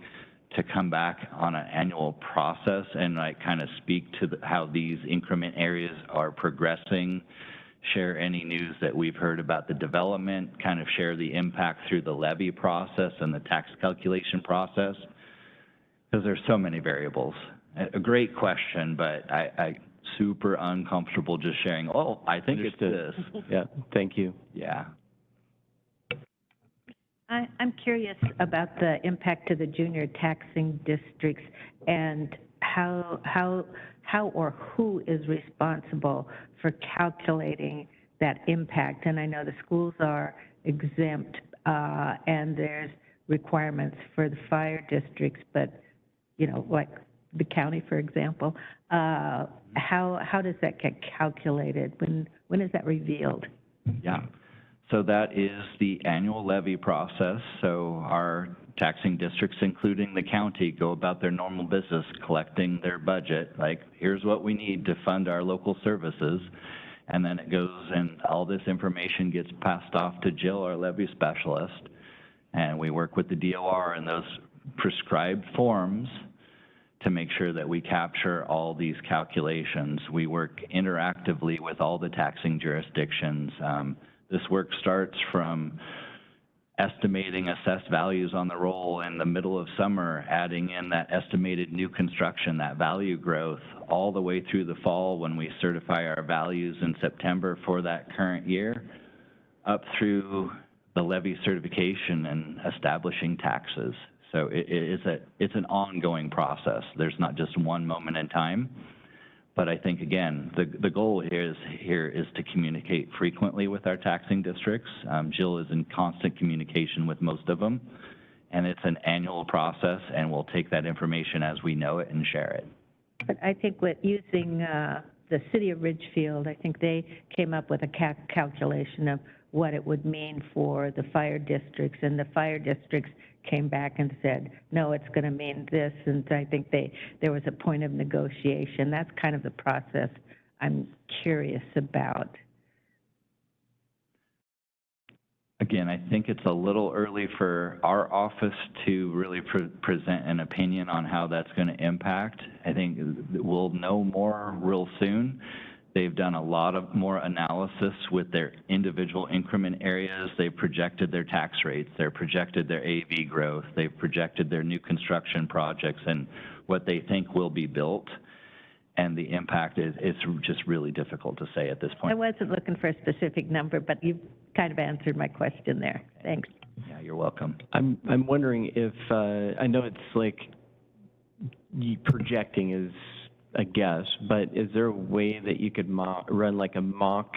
to come back on an annual process and like kind of speak to how these increment areas are progressing, share any news that we've heard about the development, kind of share the impact through the levy process and the tax calculation process, because there's so many variables. A great question, but I super uncomfortable just sharing, oh, I think Understood. It's this. Yeah, thank you. Yeah. I'm curious about the impact to the junior taxing districts and how or who is responsible for calculating that impact. And I know the schools are exempt, and there's requirements for the fire districts, but, you know, like the county, for example, how does that get calculated? When is that revealed? Yeah. So that is the annual levy process. So our taxing districts, including the county, go about their normal business collecting their budget. Like, here's what we need to fund our local services. And then it goes and all this information gets passed off to Jill, our levy specialist. And we work with the DOR in those prescribed forms to make sure that we capture all these calculations. We work interactively with all the taxing jurisdictions. This work starts from estimating assessed values on the roll in the middle of summer, adding in that estimated new construction, that value growth, all the way through the fall when we certify our values in September for that current year, up through the levy certification and establishing taxes. So it's an ongoing process. There's not just one moment in time. But I think, again, the goal here is to communicate frequently with our taxing districts. Jill is in constant communication with most of them, and it's an annual process, and we'll take that information as we know it and share it. But I think with using the city of Ridgefield, I think they came up with a calculation of what it would mean for the fire districts, and the fire districts came back and said, no, it's going to mean this, and I think there was a point of negotiation. That's kind of the process I'm curious about. Again, I think it's a little early for our office to really present an opinion on how that's going to impact. I think we'll know more real soon. They've done a lot of more analysis with their individual increment areas. They've projected their tax rates. They've projected their AV growth. They've projected their new construction projects and what they think will be built. And the impact it's just really difficult to say at this point. I wasn't looking for a specific number, but you've kind of answered my question there. Thanks. Yeah, you're welcome. I'm wondering if, I know it's like projecting is a guess, but is there a way that you could run like a mock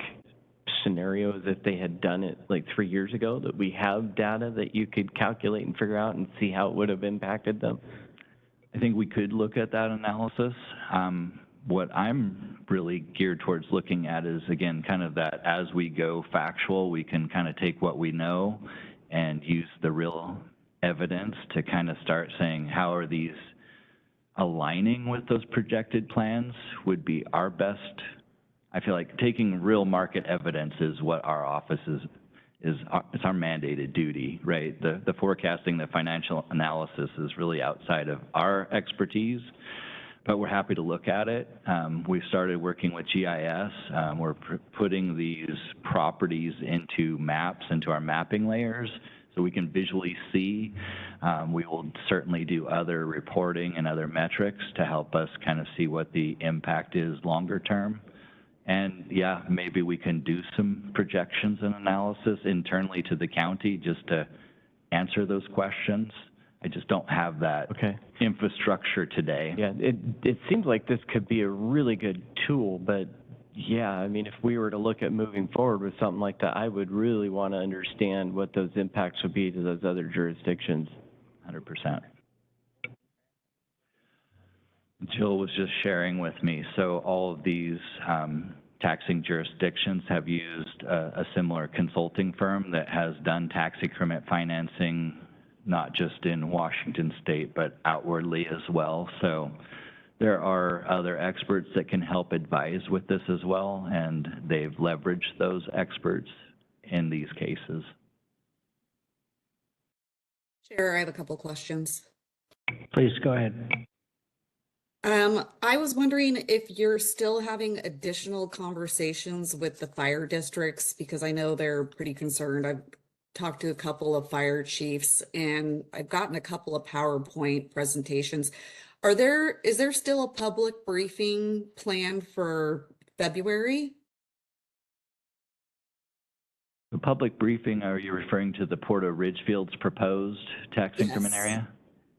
scenario as if they had done it like 3 years ago, that we have data that you could calculate and figure out and see how it would have impacted them? I think we could look at that analysis. What I'm really geared towards looking at is, again, kind of that as we go factual, we can kind of take what we know and use the real evidence to kind of start saying, how are these aligning with those projected plans would be our best. I feel like taking real market evidence is what our office it's our mandated duty, right? The forecasting, the financial analysis is really outside of our expertise, but we're happy to look at it. We've started working with GIS. We're putting these properties into maps, into our mapping layers, so we can visually see. We will certainly do other reporting and other metrics to help us kind of see what the impact is longer term. And yeah, maybe we can do some projections and analysis internally to the county just to answer those questions. I just don't have that infrastructure today. Yeah, it seems like this could be a really good tool, but yeah, I mean, if we were to look at moving forward with something like that, I would really want to understand what those impacts would be to those other jurisdictions. 100%. Jill was just sharing with me, so all of these taxing jurisdictions have used a similar consulting firm that has done tax increment financing, not just in Washington state, but outwardly as well. So There are other experts that can help advise with this as well, and they've leveraged those experts in these cases. Chair, I have a couple questions. Please go ahead. I was wondering if you're still having additional conversations with the fire districts, because I know they're pretty concerned. I've talked to a couple of fire chiefs and I've gotten a couple of PowerPoint presentations. Is there still a public briefing planned for February? The public briefing, are you referring to the Port of Ridgefield's proposed tax increment area?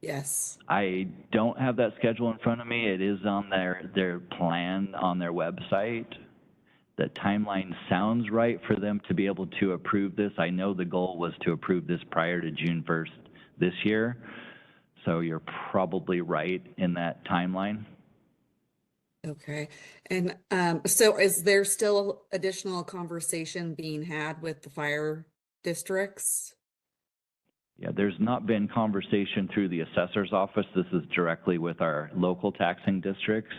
Yes. I don't have that schedule in front of me. It is on their plan on their website. The timeline sounds right for them to be able to approve this. I know the goal was to approve this prior to June 1st this year. So you're probably right in that timeline. Okay. And so is there still additional conversation being had with the fire districts? Yeah, there's not been conversation through the assessor's office. This is directly with our local taxing districts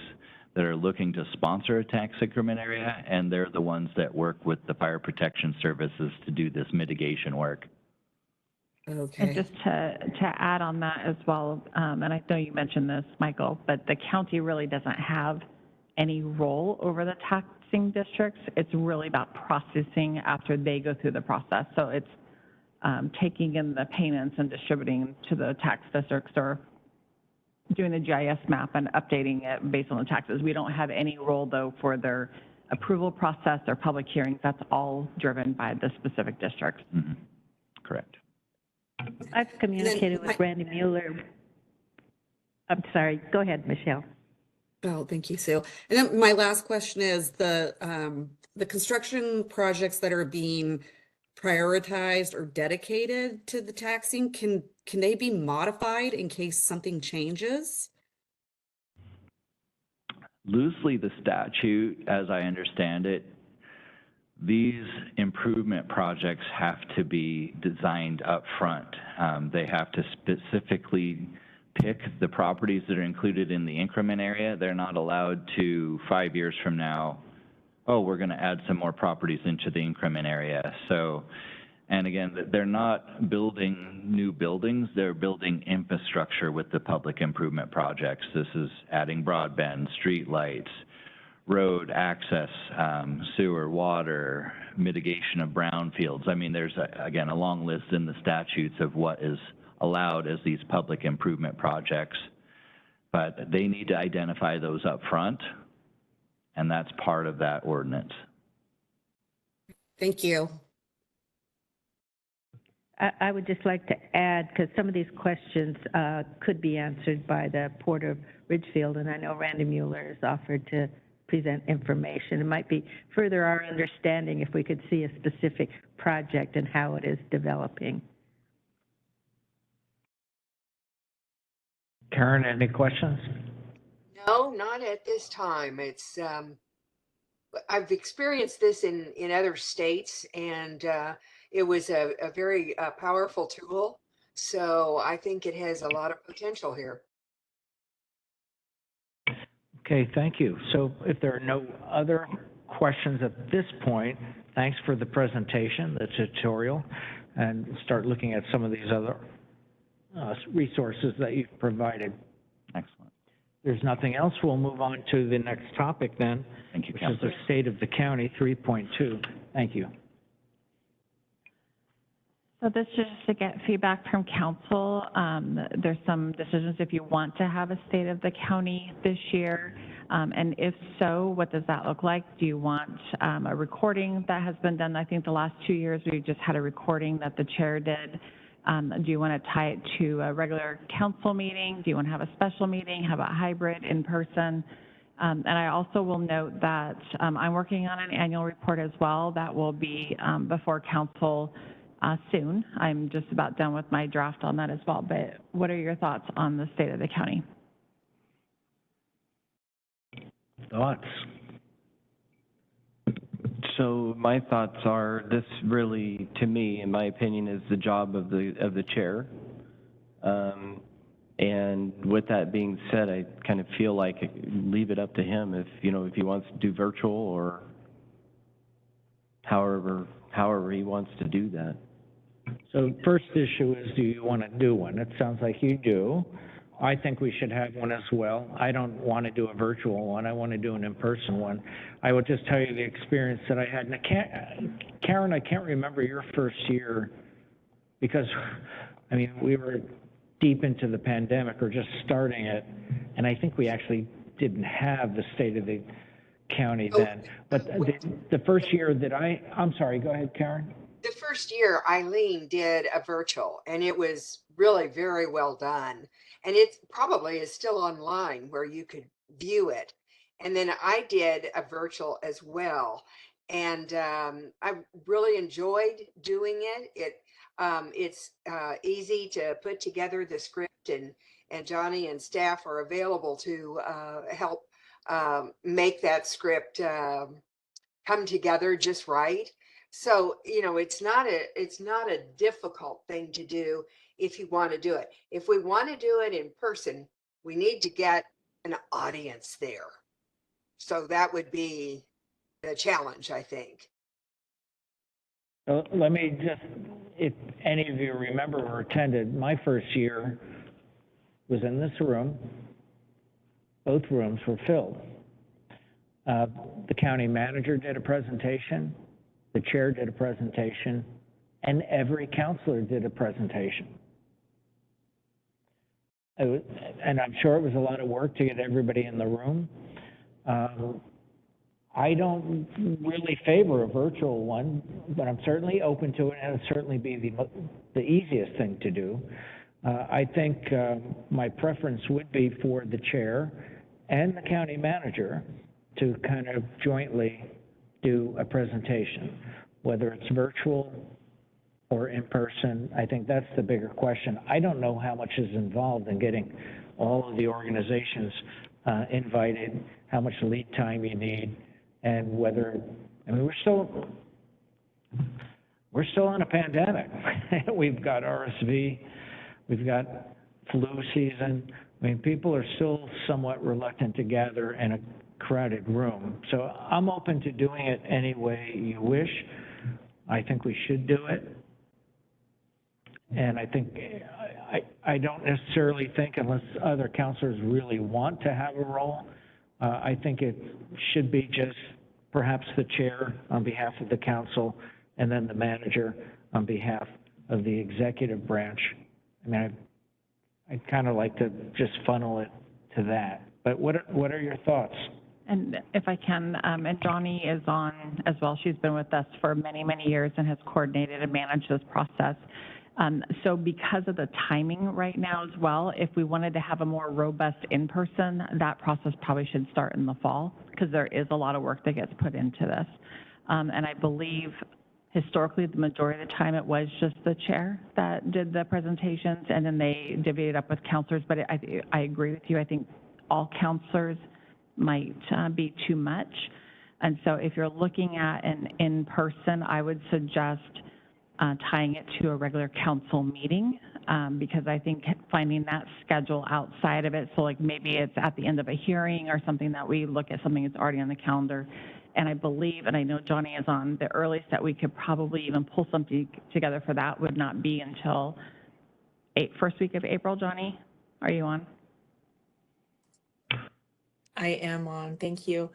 that are looking to sponsor a tax increment area, and they're the ones that work with the fire protection services to do this mitigation work. Okay. And just to add on that as well, and I know you mentioned this, Michael, but the county really doesn't have any role over the taxing districts. It's really about processing after they go through the process. So it's taking in the payments and distributing to the tax districts, or doing the GIS map and updating it based on the taxes. We don't have any role, though, for their approval process or public hearings. That's all driven by the specific districts. Mm-hmm. Correct. I've communicated with Randy Mueller. I'm sorry, go ahead, Michelle. Oh, thank you, Sue. And then my last question is the construction projects that are being prioritized or dedicated to the taxing, can they be modified in case something changes? Loosely, the statute, as I understand it, these improvement projects have to be designed up front. They have to specifically pick the properties that are included in the increment area. They're not allowed to, 5 years from now, oh, we're going to add some more properties into the increment area. So, and again, they're not building new buildings, they're building infrastructure with the public improvement projects. This is adding broadband, street lights, road access, sewer, water, mitigation of brownfields. I mean, there's, again, a long list in the statutes of what is allowed as these public improvement projects, but they need to identify those up front, and that's part of that ordinance. Thank you. I would just like to add, because some of these questions could be answered by the Port of Ridgefield, and I know Randy Mueller has offered to present information. It might be further our understanding if we could see a specific project and how it is developing. Karen, any questions? No, not at this time. It's, I've experienced this in other states, and it was a very powerful tool. So I think it has a lot of potential here. Okay, thank you. So if there are no other questions at this point, thanks for the presentation, the tutorial, and we'll start looking at some of these other resources that you've provided. Excellent. There's nothing else. We'll move on to the next topic then, Thank you, which is Councilor. the state of the county, 3.2. Thank you. So this is just to get feedback from council. There's some decisions if you want to have a state of the county this year. And if so, what does that look like? Do you want a recording that has been done? I think the last 2 years we've just had a recording that the chair did. Do you want to tie it to a regular council meeting? Do you want to have a special meeting? How about hybrid, in person? And I also will note that I'm working on an annual report as well that will be before council soon. I'm just about done with my draft on that as well. But what are your thoughts on the state of the county? Thoughts? So my thoughts are, this really, to me, in my opinion, is the job of the chair. And with that being said, I kind of feel like leave it up to him if, you know, if he wants to do virtual or however he wants to do that. So first issue is, do you want to do one? It sounds like you do. I think we should have one as well. I don't want to do a virtual one. I want to do an in-person one. I will just tell you the experience that I had. And Karen, I can't remember your first year because, I mean, we were deep into the pandemic or just starting it, and I think we actually didn't have the state of the county then. But the first year that I'm sorry, go ahead, Karen. The first year, Eileen did a virtual, and it was really very well done. And it probably is still online where you could view it. And then I did a virtual as well. And I really enjoyed doing it. It's easy to put together the script, and Johnny and staff are available to help make that script come together just right. So, you know, it's not a difficult thing to do if you want to do it. If we want to do it in person, we need to get an audience there. So that would be the challenge, I think. Let me just, if any of you remember or attended, my first year was in this room. Both rooms were filled. The county manager did a presentation, the chair did a presentation, and every counselor did a presentation. And I'm sure it was a lot of work to get everybody in the room. I don't really favor a virtual one, but I'm certainly open to it, and it'll certainly be the easiest thing to do. I think my preference would be for the chair and the county manager to kind of jointly do a presentation, whether it's virtual or in person. I think that's the bigger question. I don't know how much is involved in getting all of the organizations invited, how much lead time you need, and whether, I mean, we're still in a pandemic. We've got RSV, we've got flu season. I mean, people are still somewhat reluctant to gather in a crowded room. So I'm open to doing it any way you wish. I think we should do it. And I think, I don't necessarily think, unless other counselors really want to have a role, I think it should be just perhaps the chair on behalf of the council and then the manager on behalf of the executive branch. I mean, I'd kind of like to just funnel it to that. But what are your thoughts? And if I can, and Johnny is on as well. She's been with us for many, many years and has coordinated and managed this process. So because of the timing right now as well, if we wanted to have a more robust in-person, that process probably should start in the fall, because there is a lot of work that gets put into this. And I believe historically the majority of the time it was just the chair that did the presentations, and then they divvied it up with counselors. But I agree with you. I think all counselors might be too much. And so if you're looking at an in-person, I would suggest tying it to a regular council meeting, because I think finding that schedule outside of it, so like maybe it's at the end of a hearing or something that we look at something that's already on the calendar. And I believe, and I know Johnny is on, the earliest that we could probably even pull something together for that would not be until first week of April. Johnny, are you on? I am on, thank you.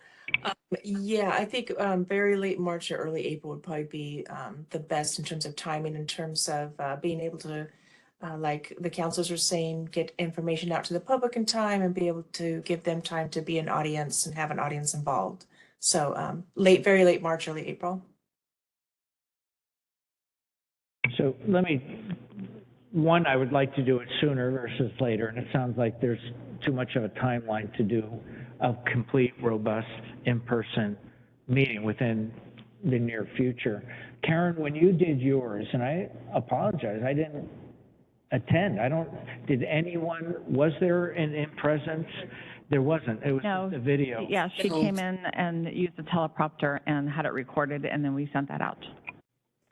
Yeah, I think very late March or early April would probably be the best in terms of timing, in terms of being able to, like the counselors are saying, get information out to the public in time and be able to give them time to be an audience and have an audience involved. So very late March, early April. So I would like to do it sooner versus later, and it sounds like there's too much of a timeline to do a complete, robust, in-person meeting within the near future. Karen, when you did yours, and I apologize, I didn't attend. Was there an in-presence? There wasn't. It was just a video. Yeah, she came in and used the teleprompter and had it recorded, and then we sent that out.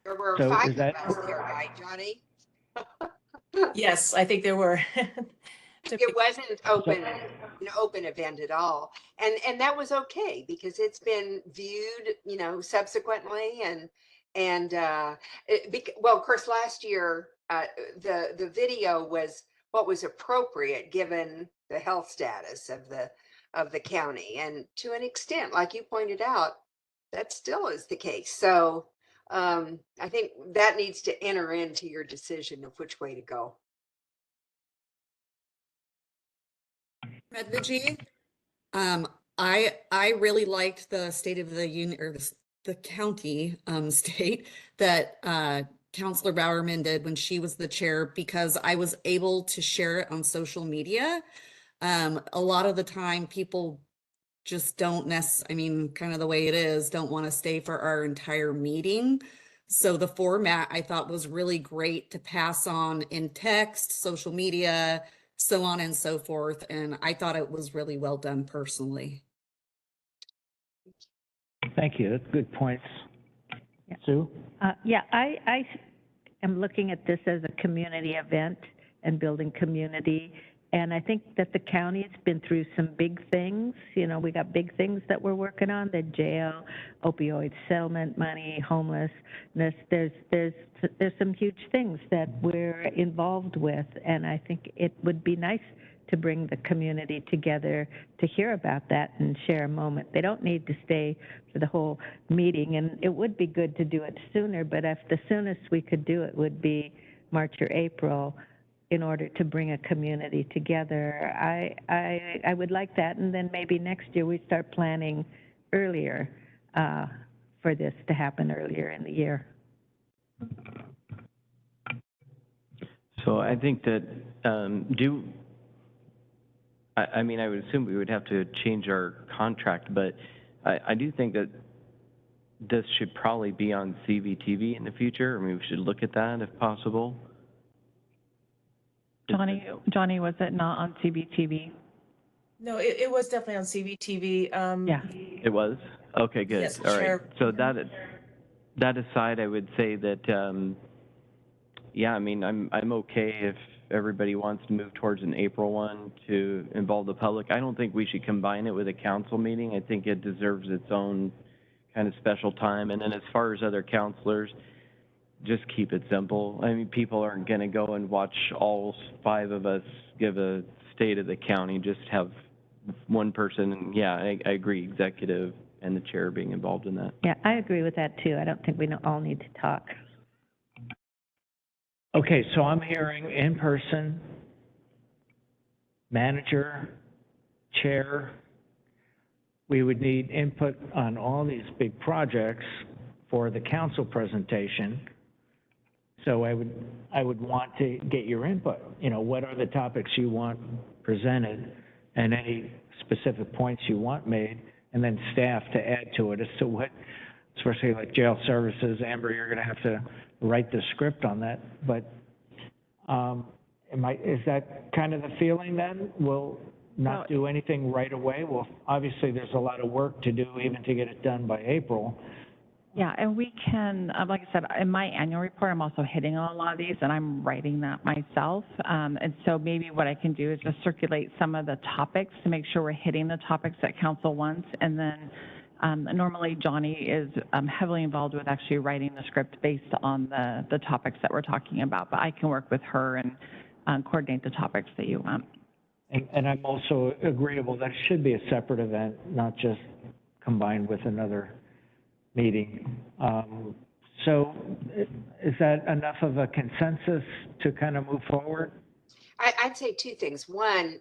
There were 5 of us there, right, Johnny? Yes, I think there were. It wasn't open, an open event at all. And that was okay because it's been viewed, subsequently well, of course, last year, the video was what was appropriate given the health status of the county. And to an extent, like you pointed out, that still is the case. So, I think that needs to enter into your decision of which way to go. Medviji, I really liked the State of the Union, or the county, state that, Counselor Bowerman did when she was the chair, because I was able to share it on social media. A lot of the time people just don't I mean, kind of the way it is, don't want to stay for our entire meeting. So the format I thought was really great to pass on in text, social media, so on and so forth. And I thought it was really well done personally. Thank you. That's good points. Yeah. Sue? Yeah, I am looking at this as a community event and building community. And I think that the county's been through some big things. We got big things that we're working on, the jail, opioid settlement money, homelessness. There's some huge things that we're involved with. And I think it would be nice to bring the community together to hear about that and share a moment. They don't need to stay for the whole meeting, and it would be good to do it sooner, but if the soonest we could do it would be March or April in order to bring a community together, I would like that, and then maybe next year we start planning earlier for this to happen earlier in the year. So I think that, I mean, I would assume we would have to change our contract, but I do think that this should probably be on CVTV in the future. I mean, we should look at that if possible. Johnny, was it not on CBTV? No, it was definitely on CVTV. Yeah. It was? Okay, good. Yes, All right. sure. So that aside, I would say that, yeah, I mean, I'm okay if everybody wants to move towards an April one to involve the public. I don't think we should combine it with a council meeting. I think it deserves its own kind of special time. And then as far as other counselors, just keep it simple. I mean, people aren't going to go and watch all 5 of us give a state of the county. Just have one person. And yeah, I agree, executive and the chair being involved in that. Yeah, I agree with that too. I don't think we all need to talk. Okay, so I'm hearing in person, manager, chair. We would need input on all these big projects for the council presentation. So I would want to get your input. What are the topics you want presented and any specific points you want made, and then staff to add to it as to what, especially like jail services. Amber, you're going to have to write the script on that, but is that kind of the feeling then? We'll not do anything right away? Well, obviously there's a lot of work to do even to get it done by April. Yeah, and we can, like I said, in my annual report, I'm also hitting on a lot of these, and I'm writing that myself. And so maybe what I can do is just circulate some of the topics to make sure we're hitting the topics that council wants, and then normally Johnny is heavily involved with actually writing the script based on the topics that we're talking about, but I can work with her and coordinate the topics that you want. And I'm also agreeable that it should be a separate event, not just combined with another meeting. So is that enough of a consensus to kind of move forward? I'd say 2 things. One,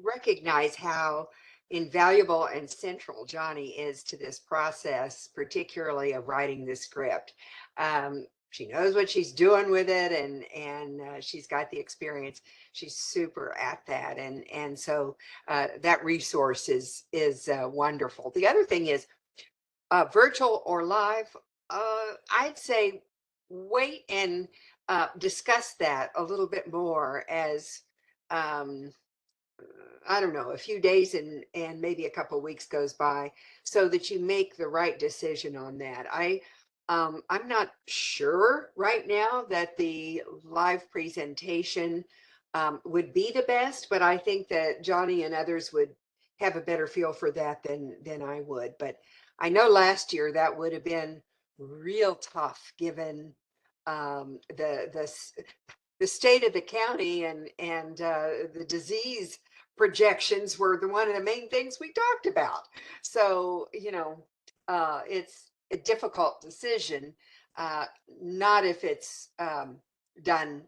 recognize how invaluable and central Johnny is to this process, particularly of writing the script. She knows what she's doing with it, and she's got the experience. She's super at that, and so that resource is wonderful. The other thing is virtual or live. I'd say wait and discuss that a little bit more as I don't know, a few days and maybe a couple of weeks goes by, so that you make the right decision on that. I'm not sure right now that the live presentation would be the best, but I think that Johnny and others would have a better feel for that than I would. But I know last year that would have been real tough given the state of the county and the disease projections were one of the main things we talked about. So, it's a difficult decision, not if it's done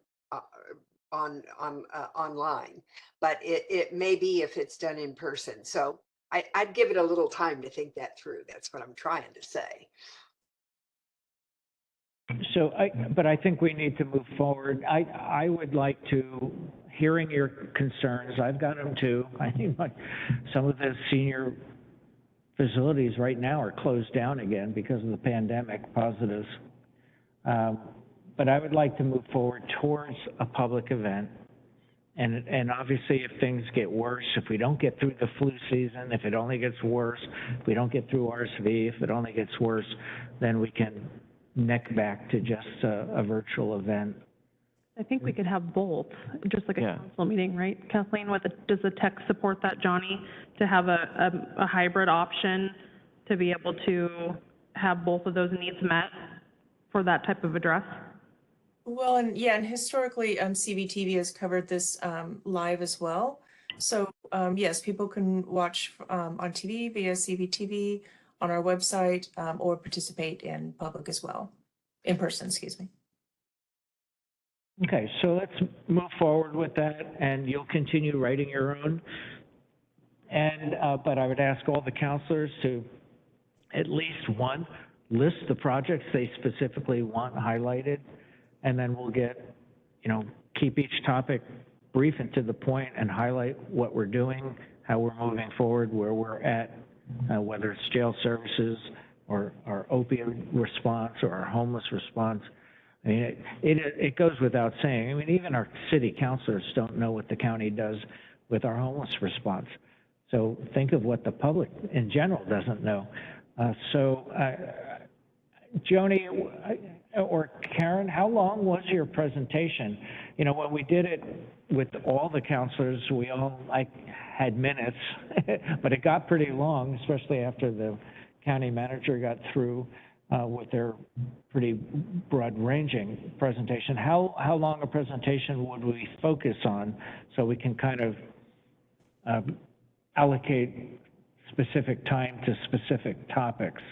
online, but it may be if it's done in person. So I'd give it a little time to think that through. That's what I'm trying to say. So but I think we need to move forward. I would like to, hearing your concerns, I've got them too. I think some of the senior facilities right now are closed down again because of the pandemic positives. But I would like to move forward towards a public event. And obviously, if things get worse, if we don't get through the flu season, if it only gets worse, if we don't get through RSV, if it only gets worse, then we can neck back to just a virtual event. I think we could have both, just like a council meeting, right? Kathleen, does the tech support that, Johnny, to have a hybrid option to be able to have both of those needs met for that type of address? Well, and historically, CVTV has covered this live as well. So yes, people can watch on TV via CVTV, on our website, or participate in public as well, in person, excuse me. Okay, so let's move forward with that, and you'll continue writing your own. And but I would ask all the counselors to at least list the projects they specifically want highlighted, and then we'll get, keep each topic brief and to the point and highlight what we're doing, how we're moving forward, where we're at, whether it's jail services or our opioid response or our homeless response. I mean, it goes without saying. I mean, even our city councilors don't know what the county does with our homeless response. So think of what the public in general doesn't know. Joni or Karen, how long was your presentation? When we did it with all the counselors, I had minutes, but it got pretty long, especially after the county manager got through with their pretty broad-ranging presentation. How long a presentation would we focus on so we can kind of allocate specific time to specific topics?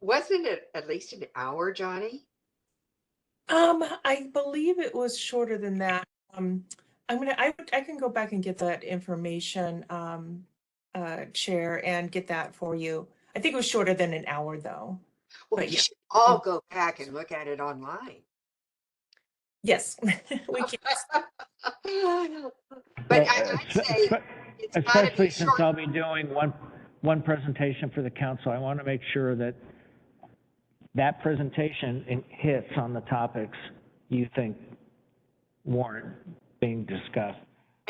Wasn't it at least an hour, Johnny? I believe it was shorter than that. I can go back and get that information, Chair, and get that for you. I think it was shorter than an hour, though. Well, we should all go back and look at it online. Yes, we can. But I'd say it's gotta be especially since I'll be doing one presentation for the council, I want to make sure that presentation hits on the topics you think warrant being discussed.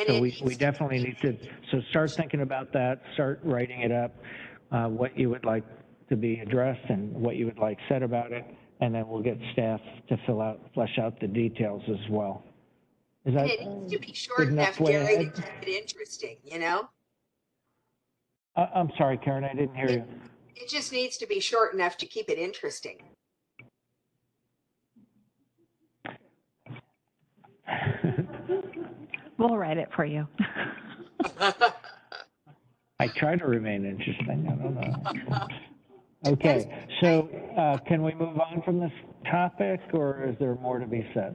So we definitely need to, so start thinking about that, start writing it up, what you would like to be addressed and what you would like said about it, and then we'll get staff to flesh out the details as well. Is that it needs to be short enough, Gary, to keep it interesting, I'm sorry, Karen, I didn't hear you. It just needs to be short enough to keep it interesting. We'll write it for you. I try to remain interesting. I don't know. Okay, so can we move on from this topic, or is there more to be said?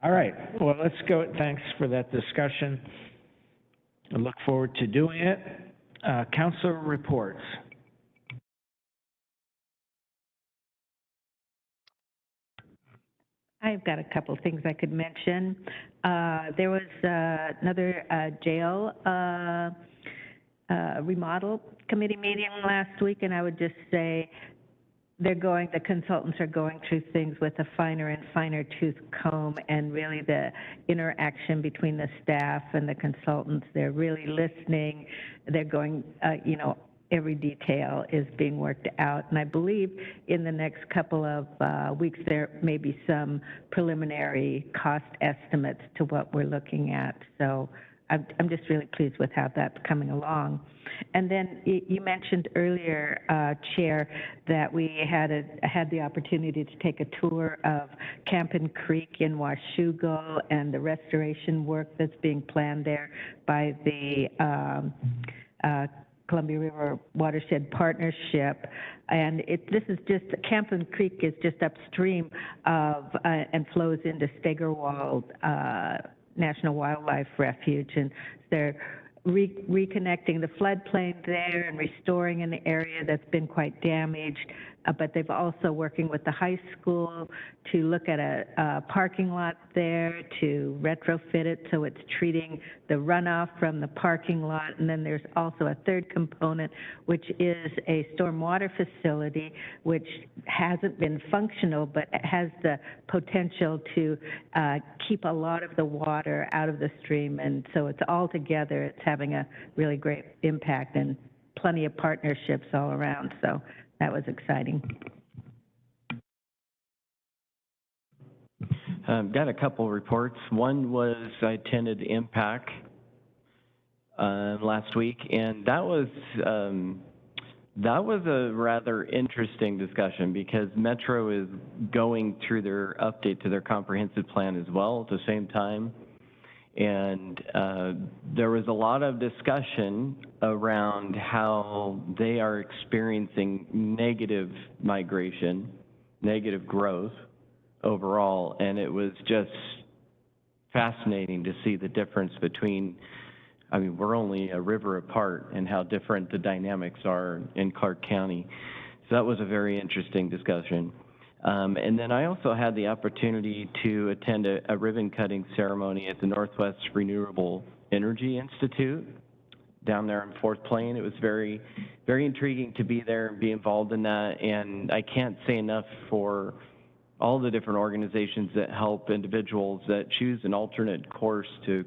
All right, well, let's go. Thanks for that discussion. I look forward to doing it. Council reports. I've got a couple of things I could mention. There was another jail remodel committee meeting last week, and I would just say the consultants are going through things with a finer and finer tooth comb, and really the interaction between the staff and the consultants, they're really listening. They're going, every detail is being worked out. And I believe in the next couple of weeks, there may be some preliminary cost estimates to what we're looking at. So I'm just really pleased with how that's coming along. And then you mentioned earlier, Chair, that we had the opportunity to take a tour of Campen Creek in Washougal and the restoration work that's being planned there by the Columbia River Watershed Partnership. And this is just, Campen Creek is just upstream of and flows into Steigerwald National Wildlife Refuge, and they're reconnecting the floodplain there and restoring an area that's been quite damaged. But they've also working with the high school to look at a parking lot there to retrofit it so it's treating the runoff from the parking lot. And then there's also a third component, which is a stormwater facility, which hasn't been functional, but has the potential to keep a lot of the water out of the stream. And so it's all together, it's having a really great impact and plenty of partnerships all around. So that was exciting. Got a couple reports. One was I attended IMPAC last week, and that was a rather interesting discussion because Metro is going through their update to their comprehensive plan as well at the same time. And there was a lot of discussion around how they are experiencing negative migration, negative growth overall, and it was just fascinating to see the difference between, I mean, we're only a river apart and how different the dynamics are in Clark County. So that was a very interesting discussion. And then I also had the opportunity to attend a ribbon-cutting ceremony at the Northwest Renewable Energy Institute down there in Fourth Plain. It was very, very intriguing to be there and be involved in that. And I can't say enough for all the different organizations that help individuals that choose an alternate course to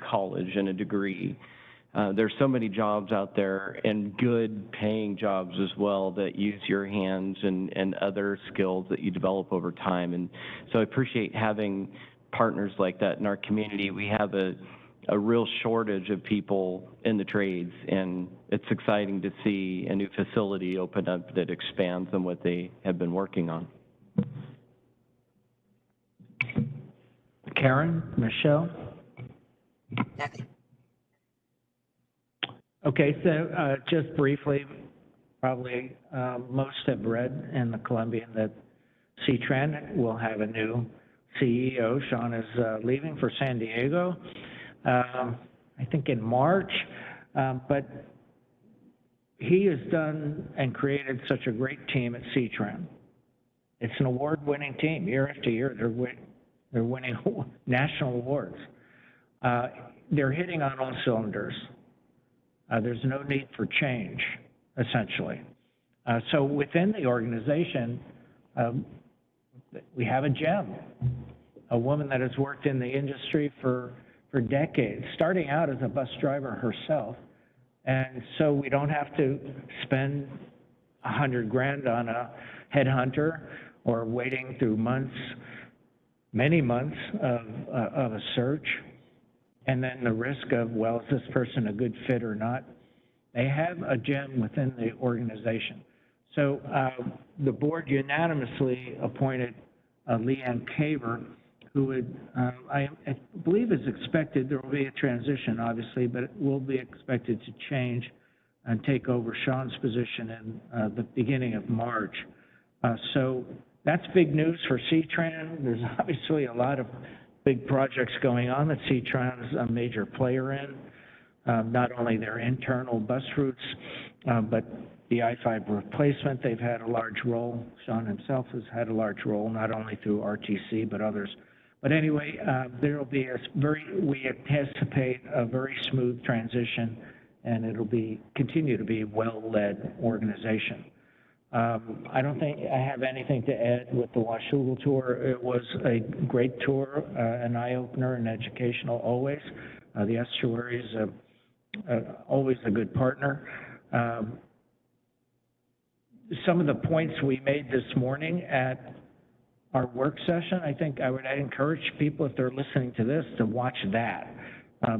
college and a degree. There's so many jobs out there and good paying jobs as well that use your hands and other skills that you develop over time. And so I appreciate having partners like that in our community. We have a real shortage of people in the trades, and it's exciting to see a new facility open up that expands on what they have been working on. Karen, Michelle? Nothing. Okay, so just briefly, probably most have read in the Columbian that C-Tran will have a new CEO. Sean is leaving for San Diego, I think in March, but he has done and created such a great team at C-Tran. It's an award-winning team. Year after year, they're winning national awards. They're hitting on all cylinders. There's no need for change, essentially. So within the organization, we have a gem, a woman that has worked in the industry for decades, starting out as a bus driver herself. And so we don't have to spend $100,000 on a headhunter or waiting through months, many months of a search. And then the risk of, well, is this person a good fit or not? They have a gem within the organization. So the board unanimously appointed Leanne Caver, who would, I believe is expected, there will be a transition, obviously, but it will be expected to change and take over Sean's position in the beginning of March. So that's big news for C-Tran. There's obviously a lot of big projects going on that C-Tran is a major player in, not only their internal bus routes, but the I-5 replacement. They've had a large role. Sean himself has had a large role, not only through RTC, but others. But anyway, there will be we anticipate a very smooth transition, and it'll continue to be a well-led organization. I don't think I have anything to add with the Washougal tour. It was a great tour, an eye-opener and educational always. The estuary is always a good partner. some of the points we made this morning at our work session, I think I'd encourage people, if they're listening to this, to watch that,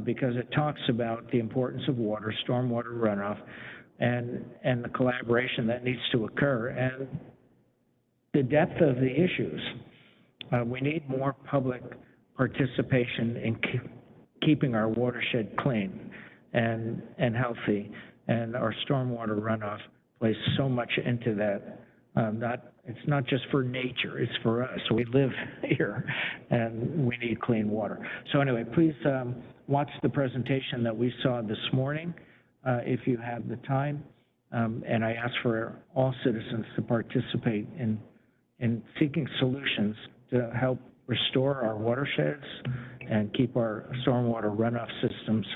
because it talks about the importance of water, stormwater runoff, and the collaboration that needs to occur, and the depth of the issues. We need more public participation in keeping our watershed clean and healthy, and our stormwater runoff plays so much into that. It's not just for nature, it's for us. We live here, and we need clean water. So anyway, please watch the presentation that we saw this morning if you have the time. And I ask for all citizens to participate in seeking solutions to help restore our watersheds and keep our stormwater runoff systems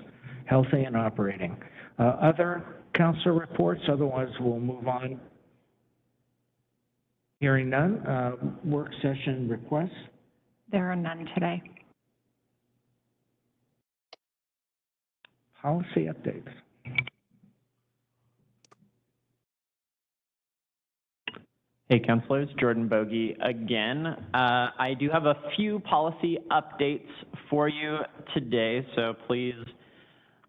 healthy and operating. Other council reports, otherwise we'll move on. Hearing none, work session requests. There are none today. Policy updates. Hey, councilors, Jordan Bogie again. I do have a few policy updates for you today, so please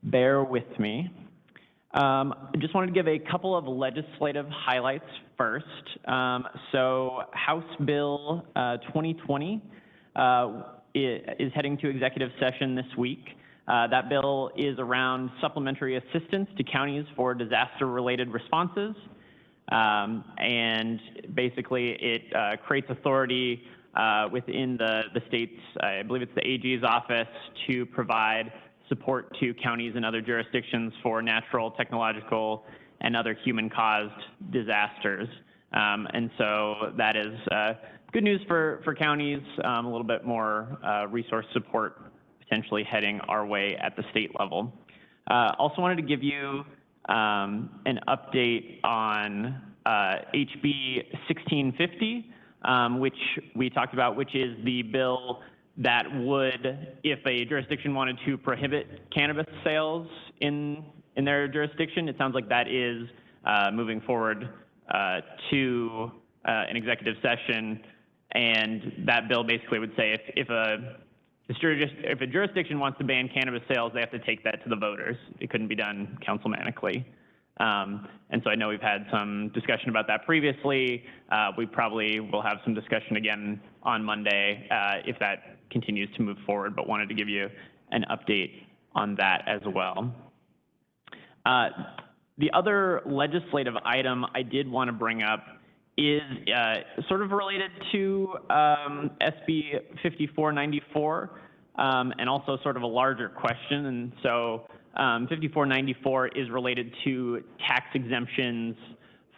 bear with me. I just wanted to give a couple of legislative highlights first. So House Bill 2020 is heading to executive session this week. That bill is around supplementary assistance to counties for disaster-related responses. And basically it creates authority within the state's, I believe it's the AG's office, to provide support to counties and other jurisdictions for natural, technological, and other human-caused disasters. And so that is good news for counties, a little bit more resource support potentially heading our way at the state level. Also wanted to give you an update on HB 1650, which we talked about, which is the bill that would, if a jurisdiction wanted to prohibit cannabis sales in their jurisdiction, it sounds like that is moving forward to an executive session. And that bill basically would say if a jurisdiction wants to ban cannabis sales, they have to take that to the voters. It couldn't be done councilmanically. And so I know we've had some discussion about that previously. We probably will have some discussion again on Monday if that continues to move forward, but wanted to give you an update on that as well. The other legislative item I did want to bring up is sort of related to SB 5494 and also sort of a larger question. And so 5494 is related to tax exemptions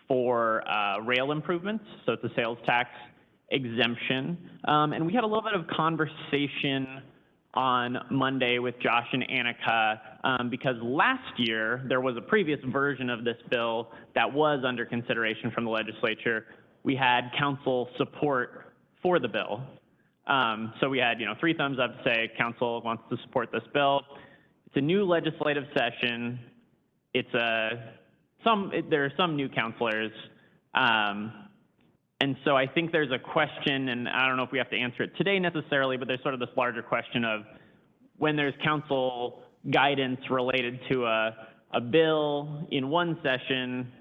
for rail improvements. So it's a sales tax exemption. And we had a little bit of conversation on Monday with Josh and Annika because last year there was a previous version of this bill that was under consideration from the legislature. We had council support for the bill. So we had, 3 thumbs up to say council wants to support this bill. It's a new legislative session. There are some new councilors. And so I think there's a question, and I don't know if we have to answer it today necessarily, but there's sort of this larger question of when there's council guidance related to a bill in one session,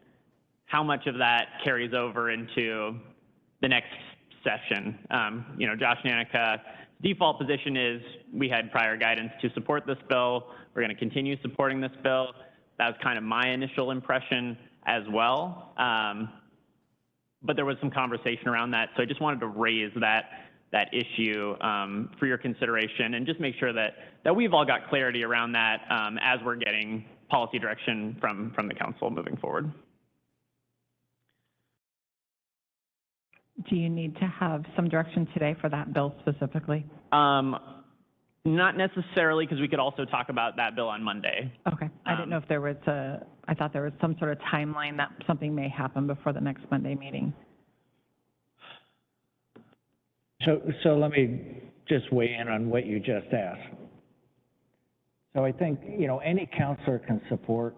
how much of that carries over into the next session? Josh and Annika, default position is we had prior guidance to support this bill. We're going to continue supporting this bill. That was kind of my initial impression as well. But there was some conversation around that. So I just wanted to raise that issue for your consideration and just make sure that we've all got clarity around that as we're getting policy direction from the council moving forward. Do you need to have some direction today for that bill specifically? Not necessarily, because we could also talk about that bill on Monday. Okay. I didn't know if there was I thought there was some sort of timeline that something may happen before the next Monday meeting. So let me just weigh in on what you just asked. So I think, any counselor can support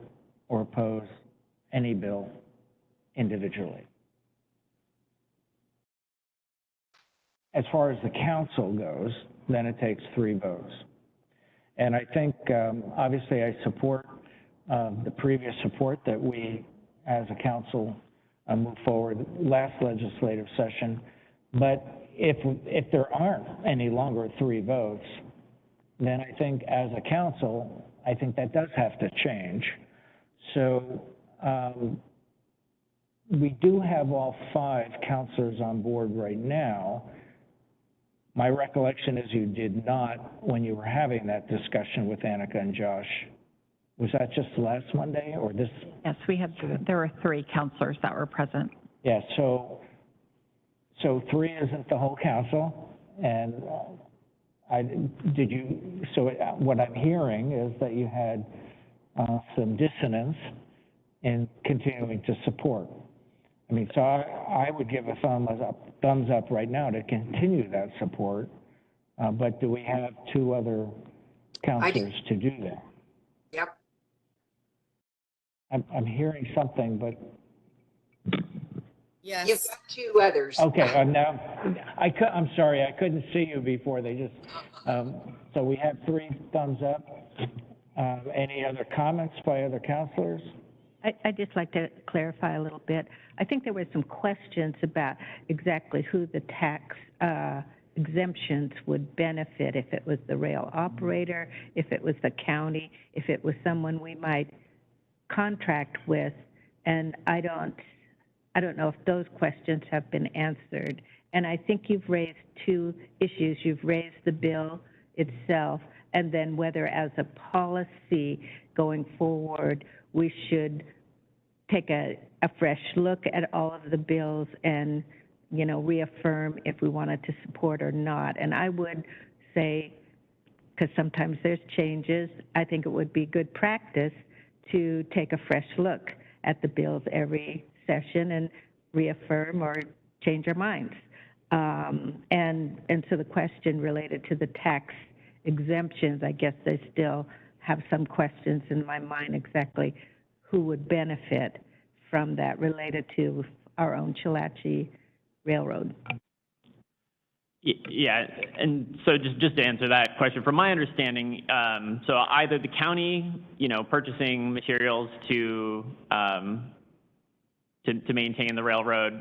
or oppose any bill individually. as far as the council goes, then it takes 3 votes. And I think, obviously, I support the previous support that we, as a council, move forward last legislative session. But if there aren't any longer 3 votes, then I think as a council, I think that does have to change. So we do have all 5 counselors on board right now. My recollection is you did not when you were having that discussion with Annika and Josh. Was that just last Monday or this? Yes, there were 3 counselors that were present. Yeah, so 3 isn't the whole council, and so what I'm hearing is that you had some dissonance in continuing to support. I mean, so I would give a thumbs up right now to continue that support, but do we have 2 other counselors to do that? Yep. I'm hearing something, but. Yes. You've got 2 others. Okay, I'm sorry, I couldn't see you before, they just, so we have 3 thumbs up. Any other comments by other counselors? I'd just like to clarify a little bit. I think there were some questions about exactly who the tax exemptions would benefit, if it was the rail operator, if it was the county, if it was someone we might contract with, and I don't know if those questions have been answered. And I think you've raised 2 issues. You've raised the bill itself, and then whether as a policy going forward, we should take a fresh look at all of the bills and, reaffirm if we wanted to support or not. And I would say, because sometimes there's changes, I think it would be good practice to take a fresh look at the bills every session and reaffirm or change our minds. And so the question related to the tax exemptions, I guess they still have some questions in my mind exactly who would benefit from that related to our own Chilhatchee Railroad. Yeah, and so just to answer that question, from my understanding, so either the county, purchasing materials to maintain the railroad,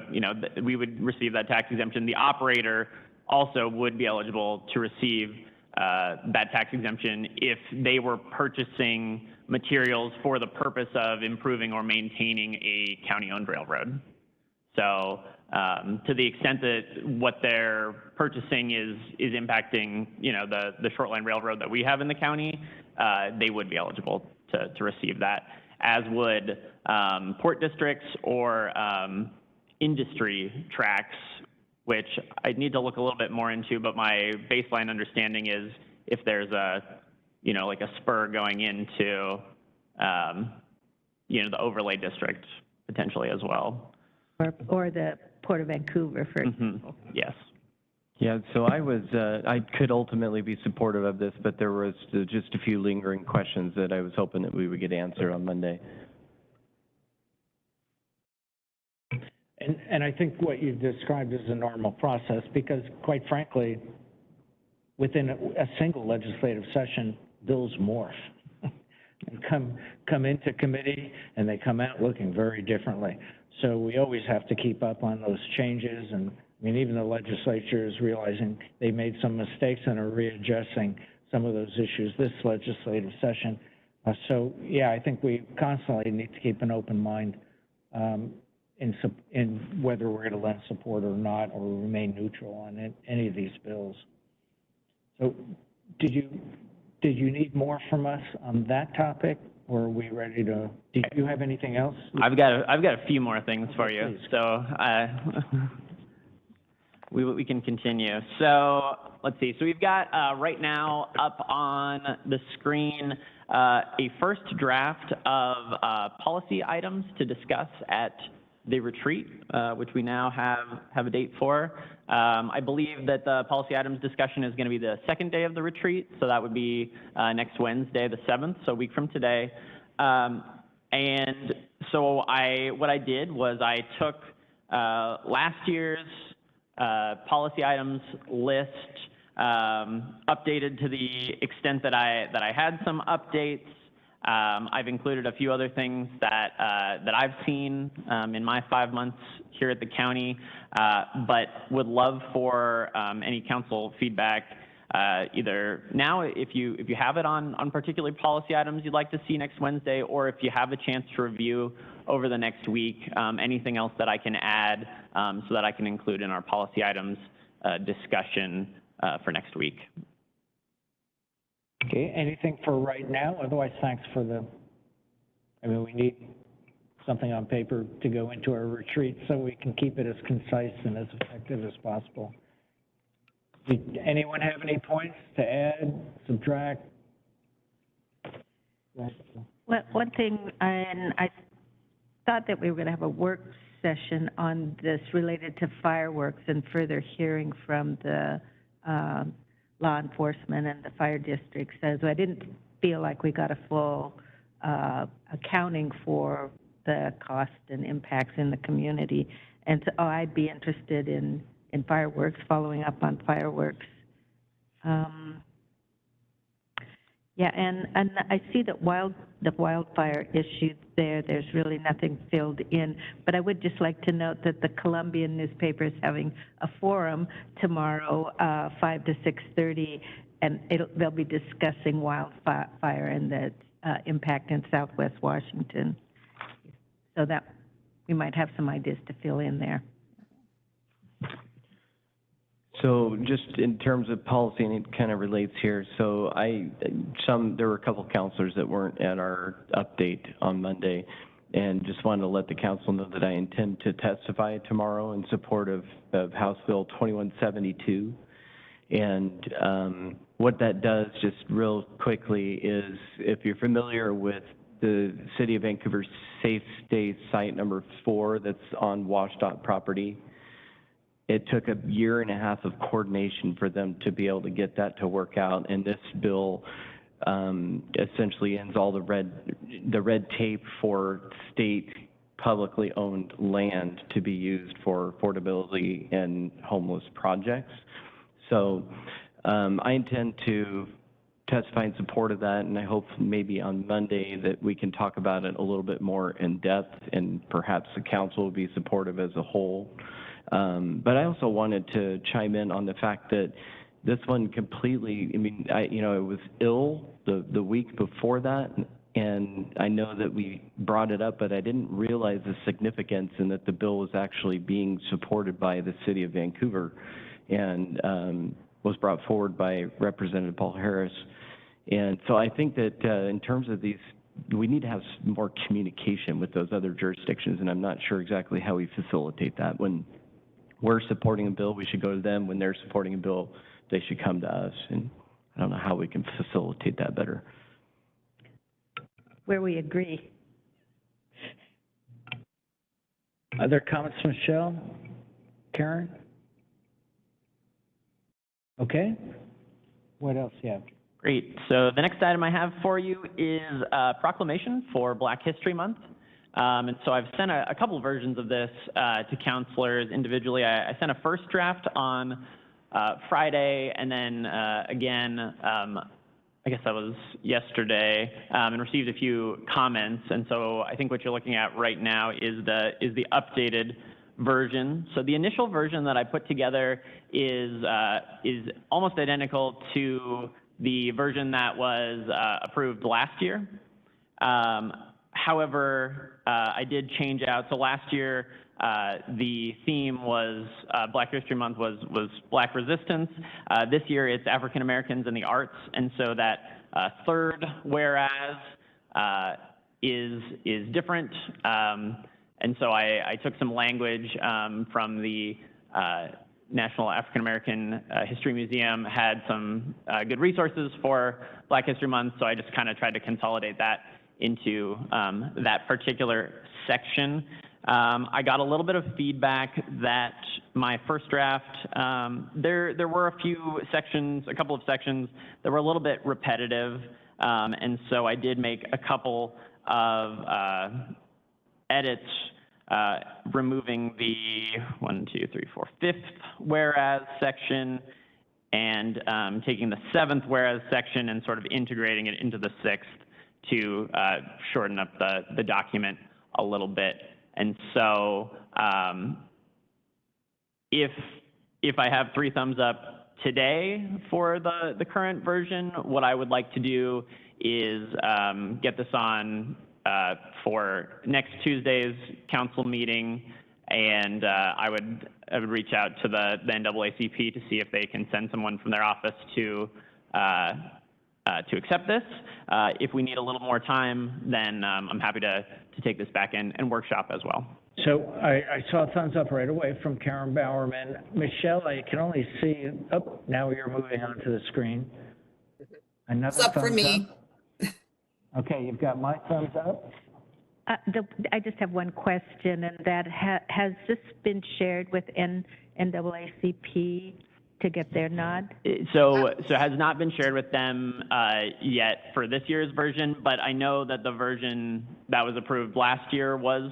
we would receive that tax exemption. The operator also would be eligible to receive that tax exemption if they were purchasing materials for the purpose of improving or maintaining a county-owned railroad. So to the extent that what they're purchasing is impacting, the short line railroad that we have in the county, they would be eligible to receive that, as would port districts or industry tracks, which I need to look a little bit more into, but my baseline understanding is if there's a, like a spur going into, the overlay district potentially as well. Or the Port of Vancouver, for example. Yes. Yeah, so I could ultimately be supportive of this, but there was just a few lingering questions that I was hoping that we would get answered on Monday. And I think what you've described is a normal process because, quite frankly, within a single legislative session, bills morph and come into committee and they come out looking very differently. So we always have to keep up on those changes, and I mean, even the legislature is realizing they made some mistakes and are readjusting some of those issues this legislative session. So yeah, I think we constantly need to keep an open mind in whether we're going to lend support or not, or remain neutral on any of these bills. So did you need more from us on that topic, or are we ready to, did you have anything else? I've got a few more things for you. Please. So we can continue. So let's see. So we've got right now up on the screen a first draft of policy items to discuss at the retreat, which we now have a date for. I believe that the policy items discussion is going to be the second day of the retreat, so that would be next Wednesday, the 7th, so a week from today. And so what I did was I took last year's policy items list updated to the extent that I had some updates. I've included a few other things that I've seen in my 5 months here at the county, but would love for any council feedback either now, if you have it on particular policy items you'd like to see next Wednesday, or if you have a chance to review over the next week, anything else that I can add so that I can include in our policy items discussion for next week. Okay, anything for right now? Otherwise, thanks for we need something on paper to go into our retreat so we can keep it as concise and as effective as possible. Did anyone have any points to add, subtract? One thing, and I thought that we were going to have a work session on this related to fireworks and further hearing from the law enforcement and the fire district. So I didn't feel like we got a full accounting for the cost and impacts in the community. And so I'd be interested in fireworks, following up on fireworks. Yeah, and I see that the wildfire issue there's really nothing filled in, but I would just like to note that the Columbian newspaper is having a forum tomorrow, 5 to 6:30, and they'll be discussing wildfire and the impact in Southwest Washington. So that we might have some ideas to fill in there. So just in terms of policy, and it kind of relates here, so there were a couple councilors that weren't at our update on Monday, and just wanted to let the council know that I intend to testify tomorrow in support of House Bill 2172. And what that does, just real quickly, is if you're familiar with the City of Vancouver Safe Stay Site number 4 that's on WashDOT property, it took a 1.5 years of coordination for them to be able to get that to work out, and this bill essentially ends all the red tape for state publicly owned land to be used for affordability and homeless projects. So I intend to testify in support of that, and I hope maybe on Monday that we can talk about it a little bit more in depth, and perhaps the council will be supportive as a whole. But I also wanted to chime in on the fact that this one completely, I was ill the week before that, and I know that we brought it up, but I didn't realize the significance and that the bill was actually being supported by the City of Vancouver and was brought forward by Representative Paul Harris. And so I think that in terms of these, we need to have more communication with those other jurisdictions, and I'm not sure exactly how we facilitate that. When we're supporting a bill, we should go to them. When they're supporting a bill, they should come to us. And I don't know how we can facilitate that better. Where we agree. Other comments, Michelle? Karen? Okay. What else do you have? Great. So the next item I have for you is a proclamation for Black History Month. And so I've sent a couple versions of this to counselors individually. I sent a first draft on Friday, and then again, I guess that was yesterday, and received a few comments. And so I think what you're looking at right now is the updated version. So the initial version that I put together is almost identical to the version that was approved last year. However, I did change out. So last year, the theme was Black History Month was Black Resistance. This year, it's African Americans and the Arts, and so that third whereas is different. And so I took some language from the National African American History Museum, had some good resources for Black History Month, so I just kind of tried to consolidate that into that particular section. I got a little bit of feedback that my first draft, there were a couple of sections that were a little bit repetitive, and so I did make a couple of edits removing the 5th whereas section and taking the 7th whereas section and sort of integrating it into the 6th to shorten up the document a little bit. And so if I have 3 thumbs up today for the current version, what I would like to do is get this on for next Tuesday's council meeting, and I would reach out to the NAACP to see if they can send someone from their office to accept this. If we need a little more time, then I'm happy to take this back and workshop as well. So I saw a thumbs up right away from Karen Bowerman. Michelle, I can only see, oh, now you're moving onto the screen. Another Thumbs up for me. Up. Okay, you've got my thumbs up. I just have one question, and that has this been shared with NAACP to get their nod? So it has not been shared with them yet for this year's version, but I know that the version that was approved last year was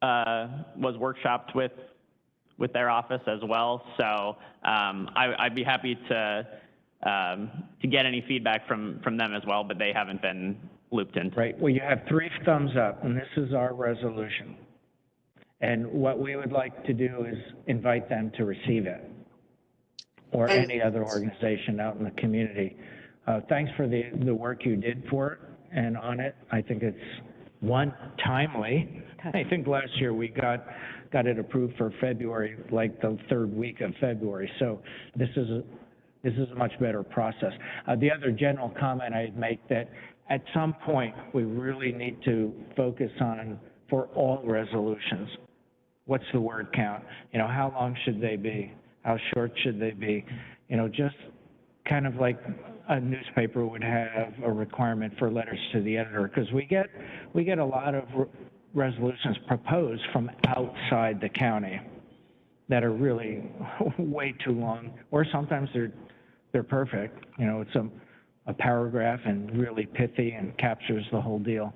workshopped with their office as well. So I'd be happy to get any feedback from them as well, but they haven't been looped in. Right. Well, you have 3 thumbs up, and this is our resolution. And what we would like to do is invite them to receive it, or any other organization out in the community. Thanks for the work you did for it and on it. I think it's timely. I think last year we got it approved for February, like the 3rd week of February. So this is a much better process. The other general comment I'd make that at some point we really need to focus on, for all resolutions, what's the word count? You know, how long should they be? How short should they be? You know, just kind of like a newspaper would have a requirement for letters to the editor, because we get a lot of resolutions proposed from outside the county that are really way too long, or sometimes they're perfect. You know, it's a paragraph and really pithy and captures the whole deal.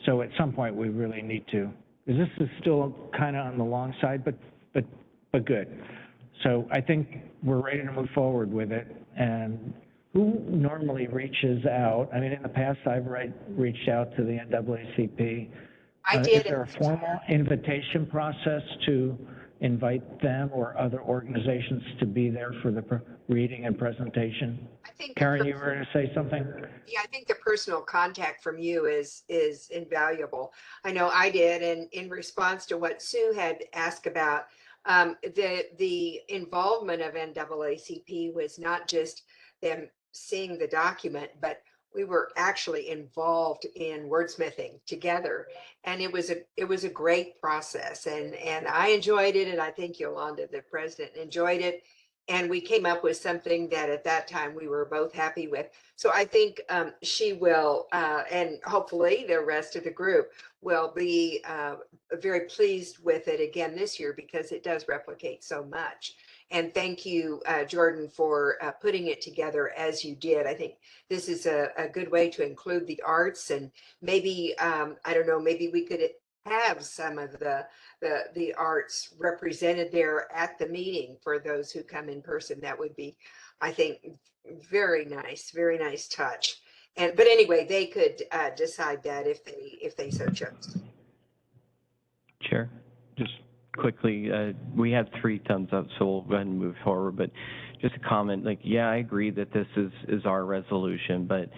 So at some point we really need to, because this is still kind of on the long side, but good. So I think we're ready to move forward with it. And who normally reaches out? I mean, in the past, I've reached out to the NAACP. I did. Is there a formal invitation process to invite them or other organizations to be there for the reading and presentation? I think Karen, you were going to say something? Yeah, I think the personal contact from you is invaluable. I know I did, and in response to what Sue had asked about, the involvement of NAACP was not just them seeing the document, but we were actually involved in wordsmithing together, and it was a great process, and I enjoyed it, and I think Yolanda, the president, enjoyed it, and we came up with something that at that time we were both happy with. So I think she will, and hopefully the rest of the group will be very pleased with it again this year, because it does replicate so much. And thank you, Jordan, for putting it together as you did. I think this is a good way to include the arts, and maybe, I don't know, maybe we could have some of the arts represented there at the meeting for those who come in person. That would be, I think, very nice touch. But anyway, they could decide that if they so chose. Chair, just quickly, we have 3 thumbs up, so we'll go ahead and move forward. But just a comment, like, yeah, I agree that this is our resolution, but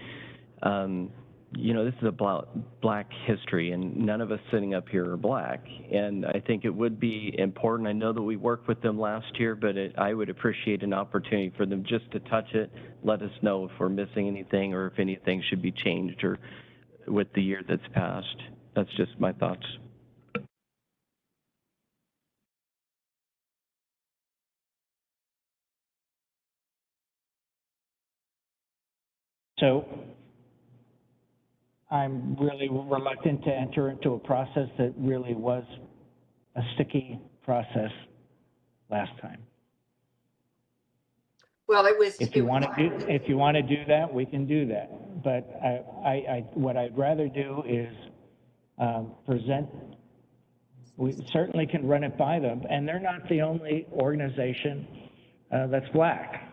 you know, this is a black history, and none of us sitting up here are black. And I think it would be important. I know that we worked with them last year, but I would appreciate an opportunity for them just to touch it, let us know if we're missing anything or if anything should be changed or with the year that's passed. That's just my thoughts. So I'm really reluctant to enter into a process that really was a sticky process last time. Well, it was. If you want to do that, we can do that. But what I'd rather do is present We certainly can run it by them, and they're not the only organization that's black.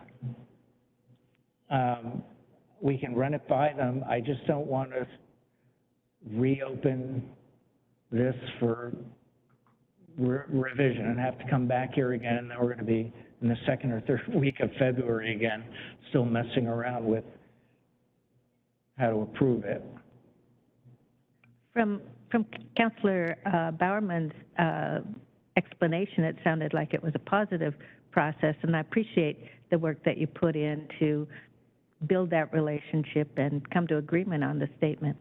We can run it by them. I just don't want to reopen this for revision and have to come back here again, and then we're going to be in the second or third week of February again, still messing around with how to approve it. From Councillor Bowerman's explanation, it sounded like it was a positive process, and I appreciate the work that you put in to build that relationship and come to agreement on the statement.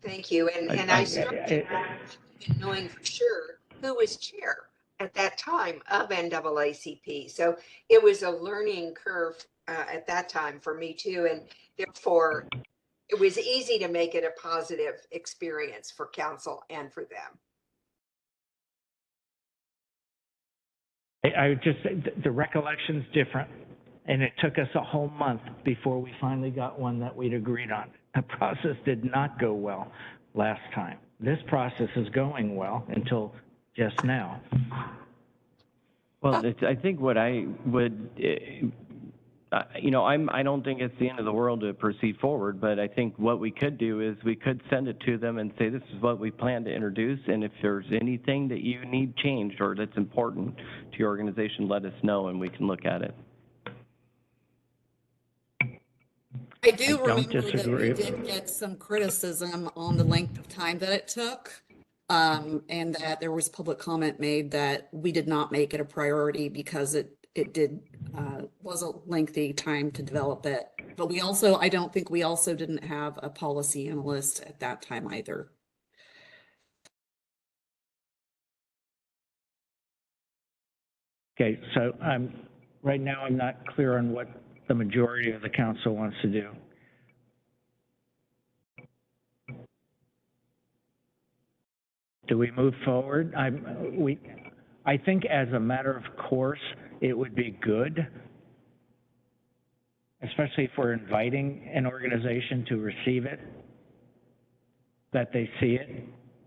Thank you. And I started knowing for sure who was chair at that time of NAACP. So it was a learning curve at that time for me too. And therefore, it was easy to make it a positive experience for council and for them. I would just say the recollection's different, and it took us a whole month before we finally got one that we'd agreed on. The process did not go well last time. This process is going well until just now. Well, I think what I would, I don't think it's the end of the world to proceed forward, but I think what we could do is we could send it to them and say, this is what we plan to introduce, and if there's anything that you need changed or that's important to your organization, let us know and we can look at it. I do remember disagree. that we did get some criticism on the length of time that it took, and that there was public comment made that we did not make it a priority because it was a lengthy time to develop it. But we also, I don't think we also didn't have a policy analyst at that time either. Okay, so right now I'm not clear on what the majority of the council wants to do. Do we move forward? I think as a matter of course, it would be good, especially if we're inviting an organization to receive it, that they see it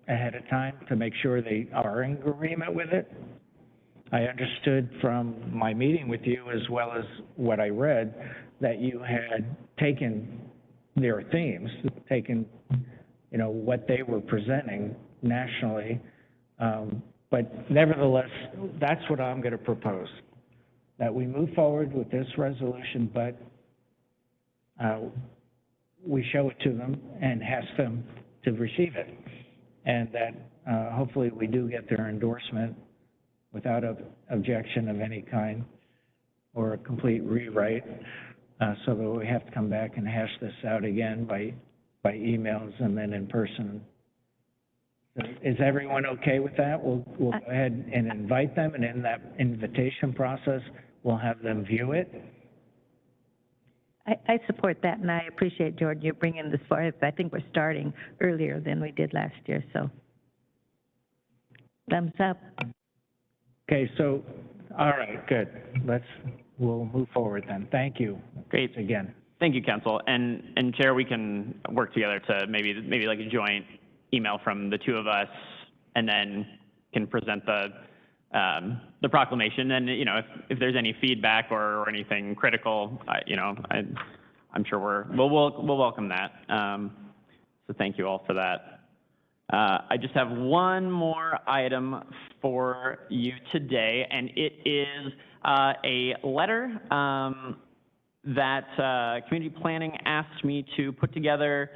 ahead of time to make sure they are in agreement with it. I understood from my meeting with you, as well as what I read, that you had taken their themes, taken, what they were presenting nationally. But nevertheless, that's what I'm going to propose, that we move forward with this resolution, but we show it to them and ask them to receive it. And that hopefully we do get their endorsement without objection of any kind or a complete rewrite, so that we have to come back and hash this out again by emails and then in person. Is everyone okay with that? We'll go ahead and invite them, and in that invitation process, we'll have them view it. I support that, and I appreciate, Jordan, you bringing this forward. I think we're starting earlier than we did last year, so thumbs up. Okay, so, all right, good. We'll move forward then. Thank you. Great. Again. Thank you, Council. And Chair, we can work together to maybe like a joint email from the two of us, and then can present the proclamation. And if there's any feedback or anything critical, I'm sure we'll welcome that. So thank you all for that. I just have one more item for you today, and it is a letter that community planning asked me to put together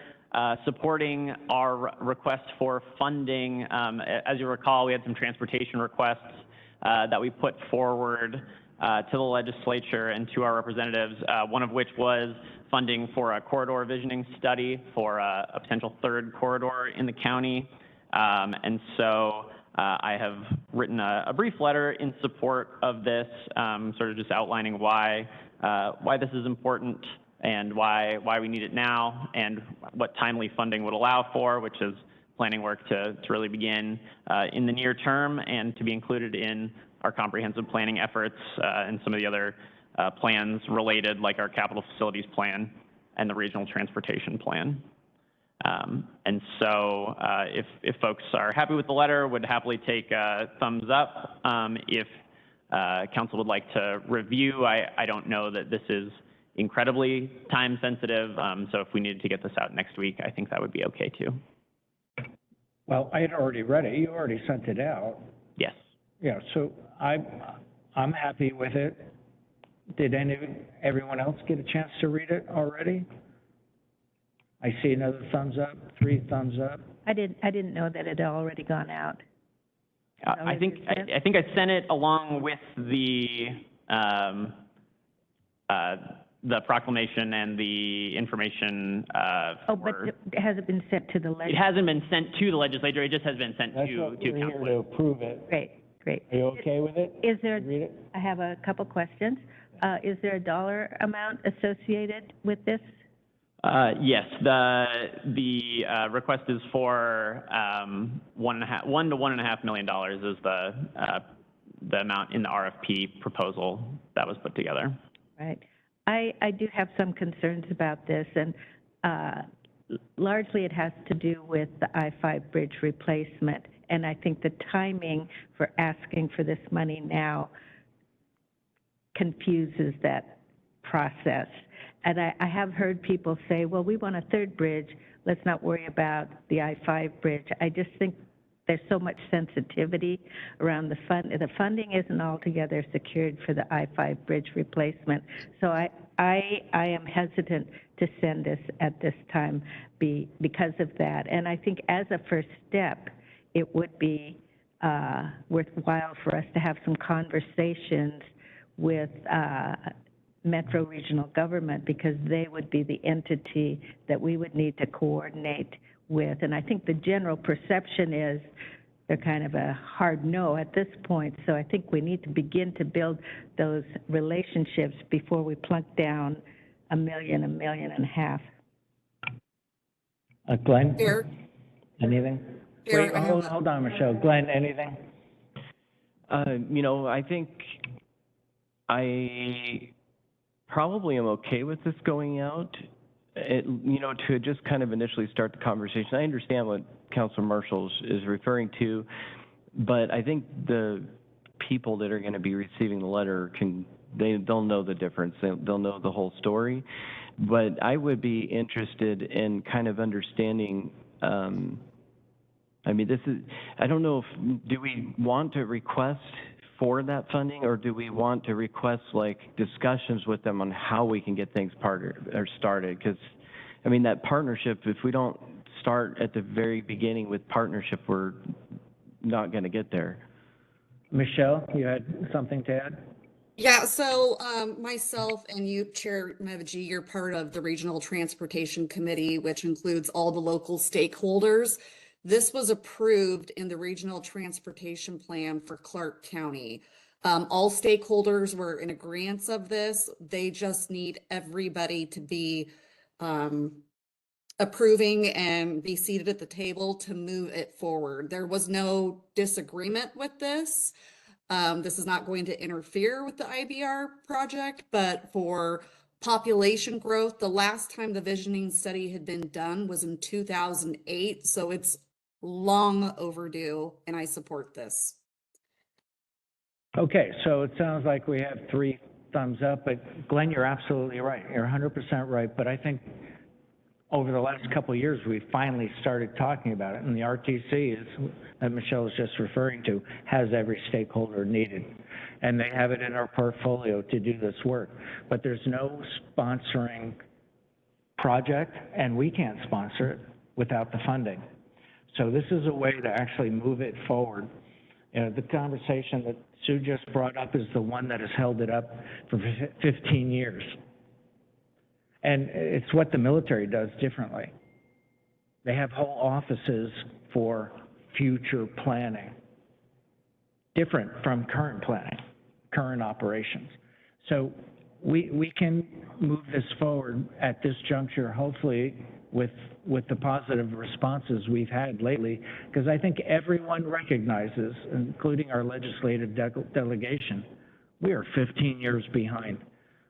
supporting our request for funding. As you recall, we had some transportation requests that we put forward to the legislature and to our representatives, one of which was funding for a corridor visioning study for a potential third corridor in the county. And so I have written a brief letter in support of this, sort of just outlining why this is important and why we need it now, and what timely funding would allow for, which is planning work to really begin in the near term and to be included in our comprehensive planning efforts and some of the other plans related, like our capital facilities plan and the regional transportation plan. And so if folks are happy with the letter, would happily take a thumbs up. If council would like to review, I don't know that this is incredibly time sensitive. So if we needed to get this out next week, I think that would be okay too. Well, I had already read it. You already sent it out. Yes. Yeah, so I'm happy with it. Did everyone else get a chance to read it already? I see another thumbs up, 3 thumbs up. I didn't know that it had already gone out. I think I sent it along with the proclamation and the information. But has it been sent to the legislature? It hasn't been sent to the legislature. It just has been sent That's to what we're here council. to approve it. Great. Are you okay with it? Is there, Read it? I have a couple questions. Is there a dollar amount associated with this? Yes, the request is for $1 to $1.5 million is the amount in the RFP proposal that was put together. Right. I do have some concerns about this, and largely it has to do with the I-5 bridge replacement. And I think the timing for asking for this money now confuses that process. And I have heard people say, well, we want a third bridge. Let's not worry about the I-5 bridge. I just think there's so much sensitivity around the fund. The funding isn't altogether secured for the I-5 bridge replacement. So I am hesitant to send this at this time because of that. And I think as a first step, it would be worthwhile for us to have some conversations with Metro Regional Government, because they would be the entity that we would need to coordinate with. And I think the general perception is they're kind of a hard no at this point. So I think we need to begin to build those relationships before we plunk down $1 million, $1.5 million. Glenn? Eric? Anything? Eric, Wait, hold on, Michelle. Glenn, anything? I think I probably am okay with this going out. To just kind of initially start the conversation. I understand what Councilor Marshall is referring to, but I think the people that are going to be receiving the letter they'll know the difference. They'll know the whole story. But I would be interested in kind of understanding. I don't know do we want to request for that funding, or do we want to request discussions with them on how we can get things started? Because, that partnership, if we don't start at the very beginning with partnership, we're not going to get there. Michelle, you had something to add? Yeah, so myself and you, Chair Mevaji, you're part of the Regional Transportation Committee, which includes all the local stakeholders. This was approved in the Regional Transportation Plan for Clark County. All stakeholders were in agreement of this. They just need everybody to be approving and be seated at the table to move it forward. There was no disagreement with this. This is not going to interfere with the IBR project, but for population growth, the last time the visioning study had been done was in 2008. So it's long overdue, and I support this. Okay, so it sounds like we have 3 thumbs up, but Glenn, you're absolutely right. You're 100% right, but I think over the last couple of years, we finally started talking about it, and the RTC that Michelle is just referring to has every stakeholder needed, and they have it in our portfolio to do this work. But there's no sponsoring project, and we can't sponsor it without the funding. So this is a way to actually move it forward. The conversation that Sue just brought up is the one that has held it up for 15 years. And it's what the military does differently. They have whole offices for future planning, different from current planning, current operations. So we can move this forward at this juncture, hopefully with the positive responses we've had lately, because I think everyone recognizes, including our legislative delegation, we are 15 years behind.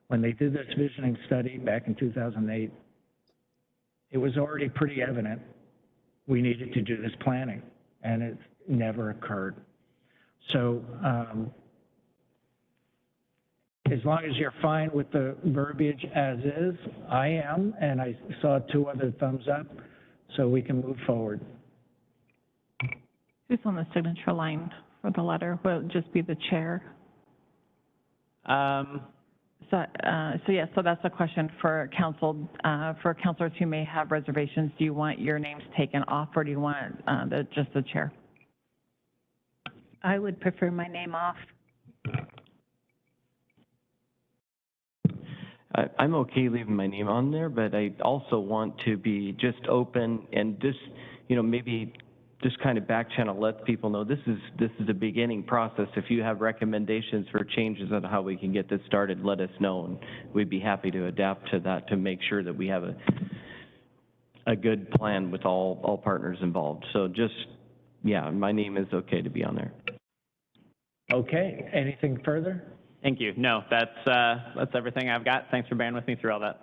When they did this visioning study back in 2008, it was already pretty evident we needed to do this planning, and it never occurred. So, as long as you're fine with the verbiage as is, I am, and I saw 2 other thumbs up, so we can move forward. Who's on the signature line for the letter? Will it just be the chair? So that's a question for council, for councilors who may have reservations. Do you want your names taken off, or do you want just the chair? I would prefer my name off. I'm okay leaving my name on there, but I also want to be just open and just, maybe just kind of back channel, let people know this is a beginning process. If you have recommendations for changes on how we can get this started, let us know, and we'd be happy to adapt to that to make sure that we have a good plan with all partners involved. So just, yeah, my name is okay to be on there. Okay, anything further? Thank you. No, that's everything I've got. Thanks for bearing with me through all that.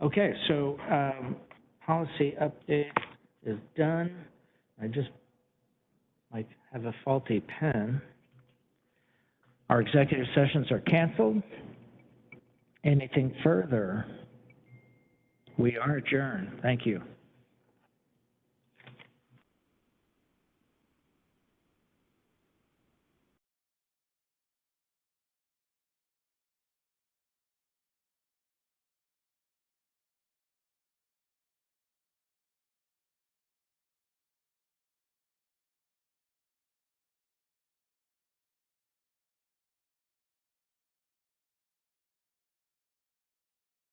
Okay, so policy update is done. I just might have a faulty pen. Our executive sessions are canceled. Anything further? We are adjourned. Thank you.